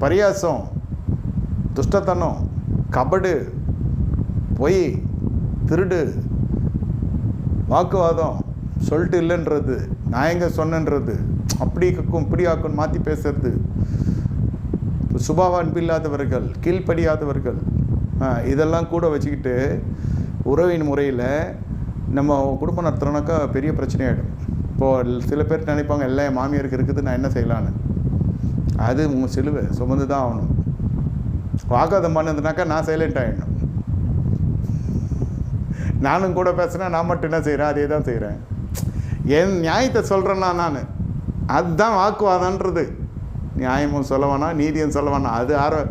பரியாசம், துஷ்டத்தனம், கபடு, பொய், திருடு, வாக்குவாதம், சொல்லிட்டு இல்லைன்றது, நான் எங்கே சொன்னன்றது, அப்படி இருக்கும் இப்படி ஆக்கும் மாற்றி பேசுறது, சுபாவ அன்பு இல்லாதவர்கள், கீழ்ப்படியாதவர்கள், இதெல்லாம் கூட வச்சுக்கிட்டு உறவின் முறையில் நம்ம குடும்பம் நடத்துகிறோன்னாக்கா பெரிய பிரச்சனையாகிடும். இப்போது சில பேர் நினைப்பாங்க, எல்லாம் என் மாமியாருக்கு இருக்குது, நான் என்ன செய்யலான்னு. அது உங்கள் சிலுவை சுமந்து தான் ஆகணும். வாக்குவாதம் பண்ணதுனாக்கா நான் சைலண்ட் ஆகிடணும். நானும் கூட பேசுகிறேன், நான் மட்டும் என்ன செய்கிறேன், அதே தான் செய்கிறேன். என் நியாயத்தை சொல்கிறேன்னா நான், அதுதான் வாக்குவாதன்றது. நியாயமும் சொல்ல வேணாம், நீதியும் சொல்ல வேணாம். அது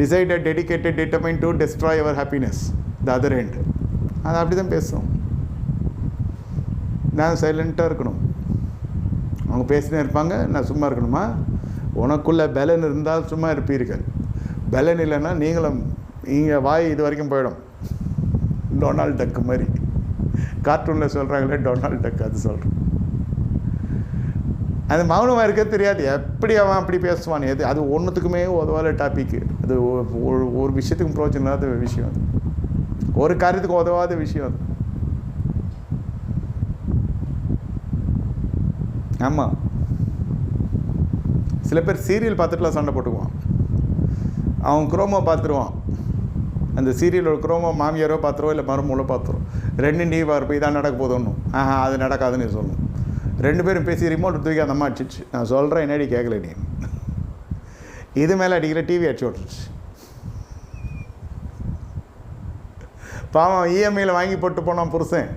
decided, dedicated, determine to destroy your happiness the other end. அது அப்படி தான் பேசும். நான் சைலண்ட்டாக இருக்கணும். அவங்க பேசினே இருப்பாங்க, நான் சும்மா இருக்கணுமா? உனக்குள்ளே பலன் இருந்தால் சும்மா இருப்பீர்கள், பலன் இல்லைன்னா நீங்கள் வாய் இது வரைக்கும் போயிடும். டொனால்ட் டக்கு மாதிரி கார்ட்டூனில் சொல்கிறாங்களே, டொனால்ட் டக் அது சொல்கிறேன். அது மௌனமாக இருக்க தெரியாது, எப்படி அவன் அப்படி பேசுவான். எது அது ஒன்றுத்துக்குமே உதவாத டாப்பிக்கு. அது ஒரு விஷயத்துக்கும் பிரோஜனம் இல்லாத விஷயம். அது ஒரு காரியத்துக்கு உதவாத விஷயம். அது ஆமாம். சில பேர் சீரியல் பார்த்துட்டுலாம் சண்டை போட்டுக்குவான். அவன் குரோமோ பார்த்துருவான். அந்த சீரியலோட குரோமோ மாமியாரோ பார்த்துருவோம், இல்லை மருமகளோ பார்த்துருவோம். ரெண்டு டிவியாக இருப்போம், இதான் நடக்க போதும்னு. அது நடக்காதுன்னு சொல்லணும். 2 பேரும் பேசி ரிமோட் தூக்கி அந்த அம்மா அடிச்சிச்சு. நான் சொல்கிறேன், என்னடி கேட்கல நீ, இது மேலே அடிக்கிற டிவி அடிச்சு விட்டுருச்சு. பாவம் இஎம்ஐயில் வாங்கி போட்டு போனான் புருஷன்.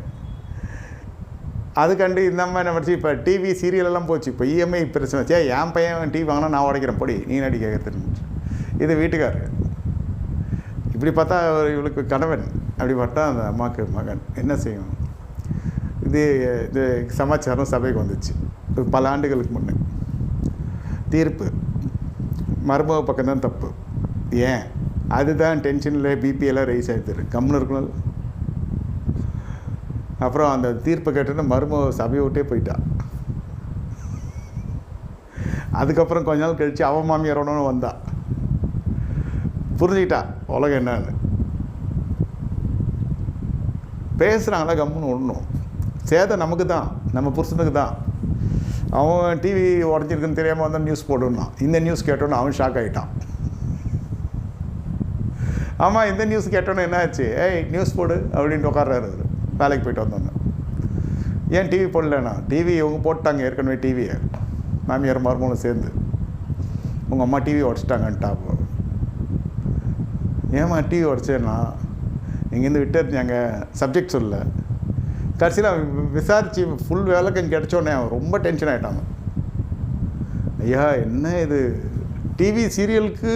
அதுக்கண்டு இந்த அம்மா என்ன படிச்சு, இப்போ டிவி சீரியலெல்லாம் போச்சு. இப்போ இஎம்ஐ பிரச்சனை வச்சா, என் பையன் டிவி வாங்கினா நான் உடைக்கிறேன், பொடி நீ நடி கேட்கறது. இது வீட்டுக்காரர். இப்படி பார்த்தா இவளுக்கு கணவன், அப்படி பார்த்தா அந்த அம்மாவுக்கு மகன். என்ன செய்யும்? இது சமாச்சாரம் சபைக்கு வந்துச்சு பல ஆண்டுகளுக்கு முன்னே. தீர்ப்பு மருமக பக்கம்தான் தப்பு. ஏன்? அதுதான் டென்ஷனில் பிபிஎல்லாம் ரைஸ் ஆகிடுது. கம்முன்னு இருக்கணும். அப்புறம் அந்த தீர்ப்பை கேட்டோன்னா மருமக சபையை விட்டே போயிட்டா. அதுக்கப்புறம் கொஞ்ச நாள் கழித்து அவன் மாமியாரோட வந்தா. புரிஞ்சுக்கிட்டா உலகம் என்னன்னு. பேசுகிறாங்களா, கம்முன்னு விடணும். சேதம் நமக்கு தான், நம்ம புருஷனுக்கு தான். அவன் டிவி உடஞ்சிருக்குன்னு தெரியாமல் வந்தால் நியூஸ் போடணும். இந்த நியூஸ் கேட்டோன்னு அவன் ஷாக் ஆகிட்டான். ஆமாம், இந்த நியூஸ் கேட்டோன்னே என்ன ஆச்சு? நியூஸ் போடு அப்படின்ட்டு உட்கார்றாரு. வேலைக்கு போய்ட்டு வந்தோன்னு. ஏன் டிவி போடலண்ணா? டிவி இவங்க போட்டாங்க ஏற்கனவே டிவியை, மாமியார் மருமகளும் சேர்ந்து. உங்கள் அம்மா டிவி உடச்சிட்டாங்கன்ட்டா. ஏம்மா டிவி உடச்சேன்னா? இங்கேருந்து விட்டுருந்தாங்க, சப்ஜெக்ட் சொல்ல. கடைசியில் விசாரித்து ஃபுல் விளக்கம் கிடச்சோடனே அவன் ரொம்ப டென்ஷன் ஆகிட்டாங்க. ஐயா என்ன இது, டிவி சீரியலுக்கு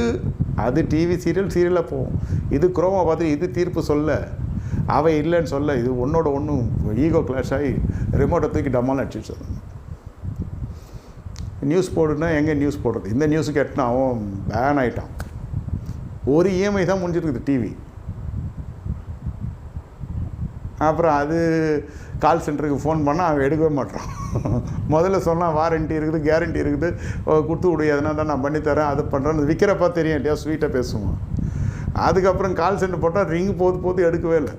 அது டிவி சீரியலாக போகும், இது குரோமா பார்த்து இது தீர்ப்பு சொல்ல, அவன் இல்லைன்னு சொல்ல, இது ஒன்றோட ஒன்றும் ஈகோ கிளாஷ் ஆகி ரிமோட்டை தூக்கி டம்மால் அடிச்சிச்சு. நியூஸ் போடுன்னா எங்கே நியூஸ் போடுறது? இந்த நியூஸு கேட்டுனா அவன் பேன் ஆகிட்டான். ஒரு இஎம்ஐ தான் முடிஞ்சிருக்குது டிவி. அப்புறம் அது கால் சென்டருக்கு ஃபோன் பண்ணால் அவன் எடுக்கவே மாட்டான். முதல்ல சொன்னால் வாரண்ட்டி இருக்குது, கேரண்டி இருக்குது, கொடுத்து விடு, எதனா தான் நான் பண்ணித்தரேன், அது பண்ணுறேன்னு விற்கிறப்பா தெரியும் இல்லையா, ஸ்வீட்டாக பேசுவான். அதுக்கப்புறம் கால் சென்டர் போட்டால் ரிங் போது எடுக்கவே இல்லை.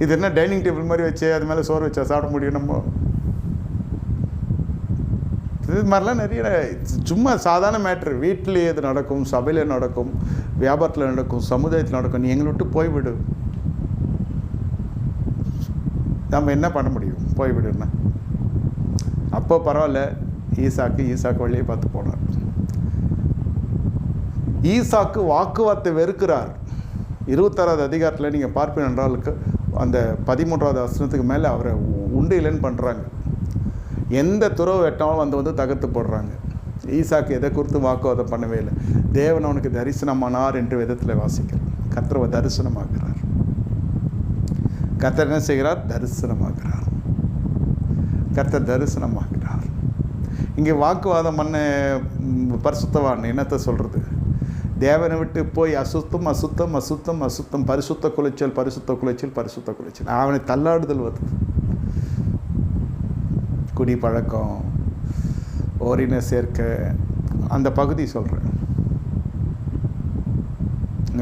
இது என்ன டைனிங் டேபிள் மாதிரி வச்சு அது மேலே சோறு வச்சா சாப்பிட முடியும் நம்ம? இது மாதிரிலாம் நிறைய சும்மா சாதாரண மேட்ரு. வீட்டில் எது நடக்கும், சபையில் நடக்கும், வியாபாரத்தில் நடக்கும், சமுதாயத்தில் நடக்கும். நீ எங்களை விட்டு போய்விடு. நம்ம என்ன பண்ண முடியும்? போய்விடுன்னா அப்போ பரவாயில்ல. ஈசாக்கு வழியை பார்த்து போனார். ஈசாக்கு வாக்குவாதத்தை வெறுக்கிறார். 26வது அதிகாரத்தில் நீங்கள் பார்ப்பீங்க என்றால் அந்த 13வது வசனத்துக்கு மேலே அவரை உண்டு இல்லைன்னு பண்ணுறாங்க. எந்த துறவு வெட்டாலும் வந்து தகர்த்து போடுறாங்க. ஈசாக்கு எதை குறித்து வாக்குவாதம் பண்ணவே இல்லை. தேவன் அவனுக்கு தரிசனமானார் என்று விதத்தில் வாசிக்கிறார். கர்த்தரை தரிசனமாகிறார். கர்த்தர் என்ன செய்கிறார்? தரிசனமாகிறார். கர்த்தர் தரிசனமாகிறார். இங்கே வாக்குவாதம் பண்ண பரிசுத்தவான் என்னத்தை சொல்கிறது? தேவனை விட்டு போய் அசுத்தம் அசுத்தம் அசுத்தம் அசுத்தம், பரிசுத்த குலைச்சல் பரிசுத்த குலைச்சல் பரிசுத்த குலைச்சல். அவனை தள்ளாடுதல் வருது. குடி பழக்கம், ஓரின சேர்க்க, அந்த பகுதி சொல்கிறேன்.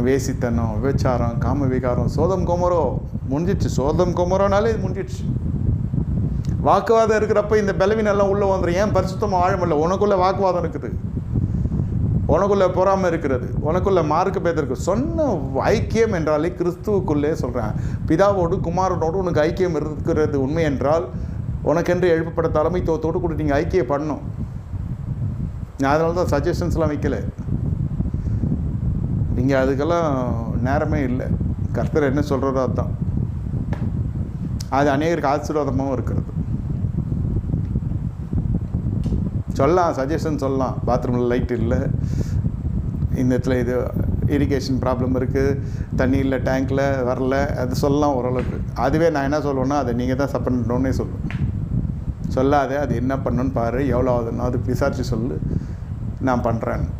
வேசித்தனம், விபச்சாரம், காம விகாரம், சோதம் கொமரோ முடிஞ்சிடுச்சு. சோதம் கொமரோனாலே இது முடிஞ்சிடுச்சு. வாக்குவாதம் இருக்கிறப்ப இந்த பலவீனெல்லாம் உள்ளே வந்துடும். ஏன் பரிசுத்தமாக ஆழமில்லை? உனக்குள்ளே வாக்குவாதம் இருக்குது, உனக்குள்ளே பொறாமை இருக்கிறது, உனக்குள்ளே மார்க்க பேதம் இருக்குது. சொன்ன ஐக்கியம் என்றாலே கிறிஸ்துவுக்குள்ளே சொல்கிறேன். பிதாவோடு குமாரனோடு உனக்கு ஐக்கியம் இருக்கிறது உண்மை என்றால் உனக்கென்று எழுப்பப்பட்ட தலைமைத்துவத்தோடு கூட நீங்கள் ஐக்கியம் பண்ணணும். நான் அதனால தான் சஜஷன்ஸ்லாம் வைக்கலை. நீங்கள் அதுக்கெல்லாம் நேரமே இல்லை. கர்த்தர் என்ன சொல்கிறதோ அதுதான். அது அநேகருக்கு ஆசீர்வாதமாகவும் இருக்கிறது. சொல்லலாம், சஜஷன் சொல்லலாம். பாத்ரூமில் லைட் இல்லை, இந்த இடத்துல இது இரிகேஷன் ப்ராப்ளம் இருக்குது, தண்ணி இல்லை, டேங்க்கில் வரல, அது சொல்லலாம் ஓரளவுக்கு. அதுவே நான் என்ன சொல்லுவேன்னா அதை நீங்கள் தான் சப்போர்ட் பண்ணணுன்னே சொல்லுவேன். சொல்லாத, அது என்ன பண்ணணுன்னு பாரு, எவ்வளோ ஆகுதுன்னா அது விசாரித்து சொல்லு, நான் பண்ணுறேன்னு.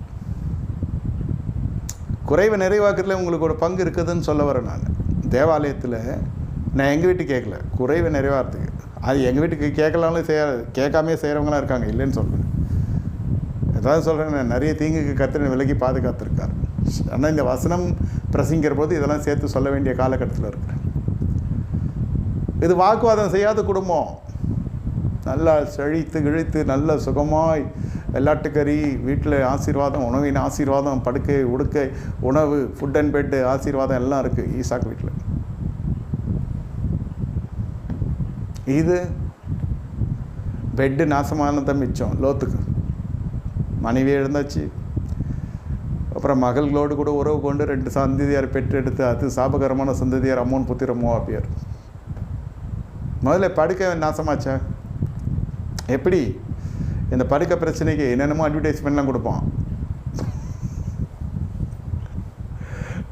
குறைவை நிறைவாக்குறதுல உங்களுக்கு ஒரு பங்கு இருக்குதுன்னு சொல்ல வரேன். நான் தேவாலயத்தில் நான் எங்கள் வீட்டுக்கு கேட்கல, குறைவை நிறைவாகிறதுக்கு. அது எங்கள் வீட்டுக்கு கேட்கலாம்னு கேட்காமே செய்கிறவங்களாம் இருக்காங்க, இல்லைன்னு சொல்கிறேன். அதான் சொல்கிறேன், நான் நிறைய தீங்குக்கு கர்த்தர் விலகி பாதுகாத்துருக்கார். ஆனால் இந்த வசனம் பிரசங்கிற போது இதெல்லாம் சேர்த்து சொல்ல வேண்டிய காலகட்டத்தில் இருக்கிறேன். இது வாக்குவாதம் செய்யாத குடும்பம், நல்லா செழித்து கிழித்து நல்ல சுகமாய் வெள்ளாட்டுக்கறி, வீட்டில் ஆசீர்வாதம், உணவின் ஆசீர்வாதம், படுக்கை உடுக்கை, உணவு, ஃபுட் அண்ட் பெட்டு ஆசீர்வாதம் எல்லாம் இருக்குது ஈசாக்கு வீட்டில். இது பெட்டு நாசமானதான் மிச்சம். லோத்துக்கு மனைவி எழுந்தாச்சு, அப்புறம் மகள்களோடு கூட உறவு கொண்டு 2 சந்ததியார் பெற்றெடுத்து, அது சாபகரமான சந்ததியார் அம்மோன் புத்திர மோவாபியர். முதல்ல படுக்கை நாசமாச்சா? எப்படி? இந்த படுக்கை பிரச்சனைக்கு என்னென்னமோ அட்வர்டைஸ்மெண்ட்லாம் கொடுப்பான்.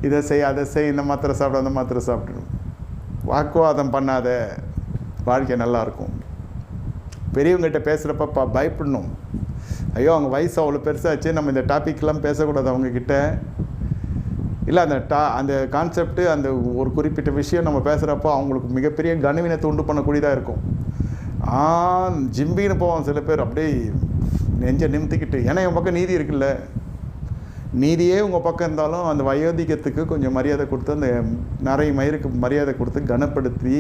இதை செய், அதை செய், இந்த மாத்திரை சாப்பிட, அந்த மாத்திரை சாப்பிடணும். வாக்குவாதம் பண்ணாத, வாழ்க்கை நல்லாயிருக்கும். பெரியவங்ககிட்ட பேசுகிறப்ப பயப்படணும். ஐயோ அவங்க வயசு அவ்வளோ பெருசாச்சு, நம்ம இந்த டாப்பிக்லாம் பேசக்கூடாது அவங்கக்கிட்ட. இல்லை அந்த கான்செப்ட்டு, அந்த ஒரு குறிப்பிட்ட விஷயம் நம்ம பேசுகிறப்போ அவங்களுக்கு மிகப்பெரிய கனவீனத்தை உண்டு பண்ணக்கூடியதாக இருக்கும். ஜிம்பின்னு போவோம் சில பேர், அப்படியே நெஞ்சை நிமித்திக்கிட்டு. ஏன்னா என் பக்கம் நீதி இருக்குல்ல, நீதியே உங்கள் பக்கம் இருந்தாலும் அந்த வயோதிகத்துக்கு கொஞ்சம் மரியாதை கொடுத்து, அந்த நிறைய மயிருக்கு மரியாதை கொடுத்து கனப்படுத்தி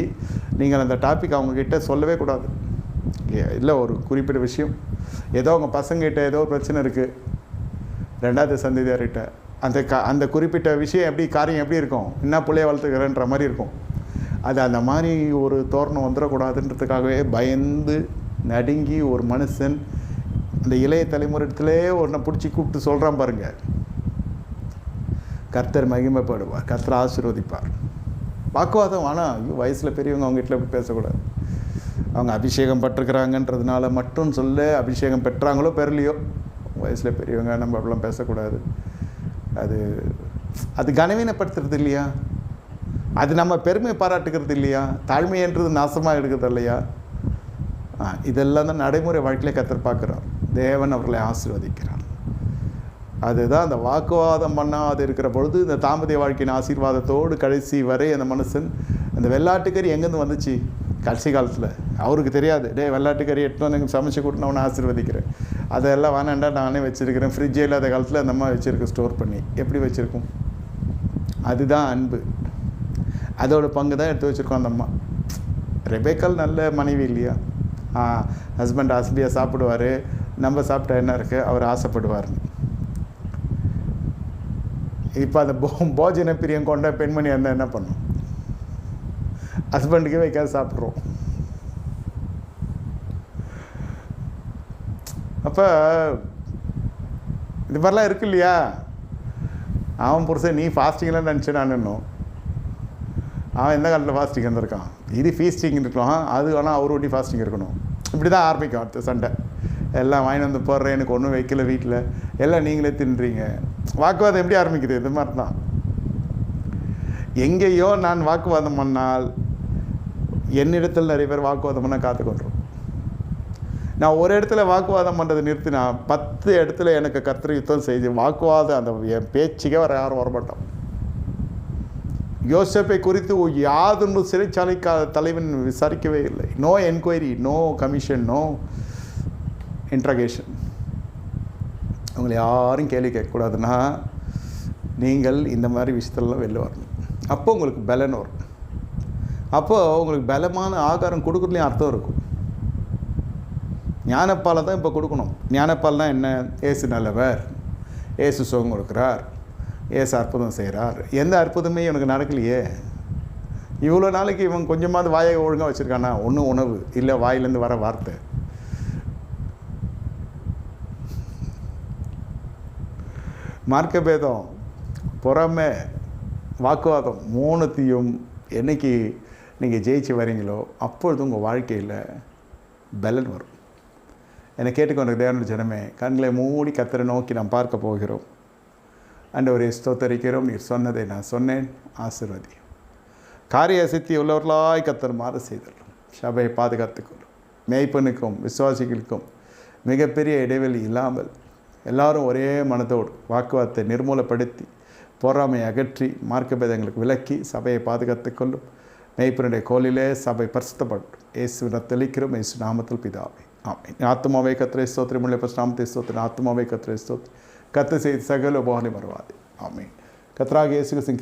நீங்கள் அந்த டாபிக் அவங்கக்கிட்ட சொல்லவே கூடாது. இல்லை ஒரு குறிப்பிட்ட விஷயம், ஏதோ அவங்க பசங்கிட்ட ஏதோ பிரச்சனை இருக்குது, 2வது சந்ததியார்கிட்ட, அந்த குறிப்பிட்ட விஷயம் எப்படி காரியம் எப்படி இருக்கும், என்ன பிள்ளைய வளர்த்துக்கிறேன்ற மாதிரி இருக்கும். அது அந்த மாதிரி ஒரு தோரணம் வந்துடக்கூடாதுன்றதுக்காகவே பயந்து நடுங்கி ஒரு மனுஷன் அந்த இளைய தலைமுறையிலே ஒன்றை பிடிச்சி கூப்பிட்டு சொல்கிறான் பாருங்க. கர்த்தர் மகிமைப்படுவார், கர்த்தர் ஆசீர்வதிப்பார். வாக்குவாதம் ஆனால் வயசில் பெரியவங்க அவங்க வீட்டில் எப்படி பேசக்கூடாது. அவங்க அபிஷேகம் பட்டிருக்கிறாங்கன்றதுனால மட்டும் சொல்ல, அபிஷேகம் பெற்றாங்களோ பெறலையோ, வயசில் பெரியவங்க நம்ம அப்படிலாம் பேசக்கூடாது. அது கனவீனப்படுத்துறது இல்லையா? அது நம்ம பெருமை பாராட்டுக்கிறது இல்லையா? தாழ்மைன்றது நாசமாக எடுக்கிறது இல்லையா? இதெல்லாம் தான் நடைமுறை வாழ்க்கையில் கர்த்தர் பார்க்குறார். தேவன் அவர்களை ஆசீர்வதிக்கிறார். அதுதான் அந்த வாக்குவாதம் பண்ணாது இருக்கிற பொழுது இந்த தாம்பத்திய வாழ்க்கையின் ஆசீர்வாதத்தோடு கடைசி வரை அந்த மனுஷன். அந்த வெள்ளாட்டுக்கறி எங்கேருந்து வந்துச்சு கடைசி காலத்தில்? அவருக்கு தெரியாது. வெள்ளாட்டுக்கறி எட்டு வந்து சமைச்சு கொடுத்து நான் அவனை ஆசீர்வதிக்கிறேன், அதெல்லாம் வேணாண்டா நானே வச்சுருக்கிறேன். ஃப்ரிட்ஜே இல்லாத காலத்தில் அந்த அம்மா வச்சுருக்கு, ஸ்டோர் பண்ணி எப்படி வச்சுருக்கும்? அதுதான் அன்பு. அதோட பங்கு தான் எடுத்து வச்சுருக்கோம் அந்த அம்மா. ரெபேக்கால் நல்ல மனைவி இல்லையா? ஹஸ்பண்ட் ஹஸ்பியாக சாப்பிடுவார், நம்ம சாப்பிட்டா என்ன இருக்குது, அவர் ஆசைப்படுவார். இப்போ அந்த போஜன பிரியம் கொண்ட பெண்மணி இருந்தால் என்ன பண்ணும்? ஹஸ்பண்டுக்கே வைக்காது சாப்பிட்றோம். அப்போ இது மாதிரிலாம் இருக்கு இல்லையா? அவன் புருஷன் நீ ஃபாஸ்டிங்லாம் நினச்சி நான் இன்னும் அவன் எந்த காலத்தில் ஃபாஸ்டிங் இருந்திருக்கான், இது ஃபீஸ்டிங் இருக்கலாம், அது ஆனால் அவர் ஒட்டி ஃபாஸ்டிங் இருக்கணும். இப்படி தான் ஆரம்பிக்கும் அடுத்த சண்டை. எல்லாம் வாங்கி வந்து போடுறேன், எனக்கு ஒன்றும் வைக்கல வீட்டில், எல்லாம் நீங்களே தின்றீங்க. வாக்குவாதம் எப்படி ஆரம்பிக்குது? இது மாதிரி தான். எங்கேயோ நான் வாக்குவாதம் பண்ணால் என்னிடத்தில் நிறைய பேர் வாக்குவாதம் பண்ணால் காத்துக்கொண்டுரும். நான் ஒரு இடத்துல வாக்குவாதம் பண்ணுறது நிறுத்தினா 10 இடத்துல எனக்கு கர்த்தர் யுத்தம் செய்து வாக்குவாதம் அந்த என் பேச்சுக்கே யாரும் வரமாட்டோம். யோசேப்பை குறித்து யாதொன்று சிறைச்சாலை தலைவன் விசாரிக்கவே இல்லை. No enquiry, no commission, no interrogation. உங்களை யாரும் கேள்வி கேட்கக்கூடாதுன்னா நீங்கள் இந்த மாதிரி விஷயத்துலலாம் வெளில வரணும். அப்போ உங்களுக்கு பலன் வரும். அப்போது உங்களுக்கு பலமான ஆகாரம் கொடுக்குறதுலையும் அர்த்தம் இருக்கும். ஞானப்பாலை தான் இப்போ கொடுக்கணும். ஞானப்பால்னால் என்ன? ஏசு நல்லவர், ஏசு சுகம் கொடுக்குறார், ஏசு அற்புதம் செய்கிறார். எந்த அற்புதமே இவனுக்கு நடக்கலையே. இவ்வளோ நாளைக்கு இவன் கொஞ்சமாவது வாயை ஒழுங்காக வச்சுருக்கானா? ஒன்றும் உணவு இல்லை, வாயிலேருந்து வர வார்த்தை. மார்க்கபேதம், பொறாமை, வாக்குவாதம் 3த்தையும் என்னைக்கு நீங்கள் ஜெயிச்சு வரீங்களோ அப்பொழுது உங்கள் வாழ்க்கையில் பலன் வரும். என்னை கேட்டுக்கொண்ட தேவனுடைய ஜனமே, கண்களை மூடி கர்த்தரை நோக்கி நாம் பார்க்க போகிறோம். ஆண்டவரே ஸ்தோத்தரிக்கிறோம், நீர் சொன்னதை நான் சொன்னேன், ஆசீர்வதியும். காரிய சித்தி உள்ளவர்களாய் கர்த்தர் மாற செய்தரும். சபையை பாதுகாத்துக்கொள்ளும். மேய்ப்பனுக்கும் விசுவாசிகளுக்கும் மிகப்பெரிய இடைவெளி இல்லாமல் எல்லாரும் ஒரே மனதோடு வாக்குவாதத்தை நிர்மூலப்படுத்தி பொறாமை அகற்றி மார்க்கபேதங்களுக்கு விலக்கி சபையை பாதுகாத்துக்கொள்ளும். மேய்ப்பனுடைய கோலிலே சபை பரிசுத்தப்படும். இயேசுவினை தெளிக்கிறோம், இயேசு நாமத்தில் பிதாவே, ஆமென். ஆத்மாவே கர்த்தரை ஸ்தோத்திரம், முள்ளை நாமத்தை ஸ்தோத்திரம். ஆத்மாவே கர்த்தரை ஸ்தோத்திரம். கர்த்தர் செய்த சகல உபகாரம் மறவாதே, ஆமென். கர்த்தராகிய இயேசு கிறிஸ்து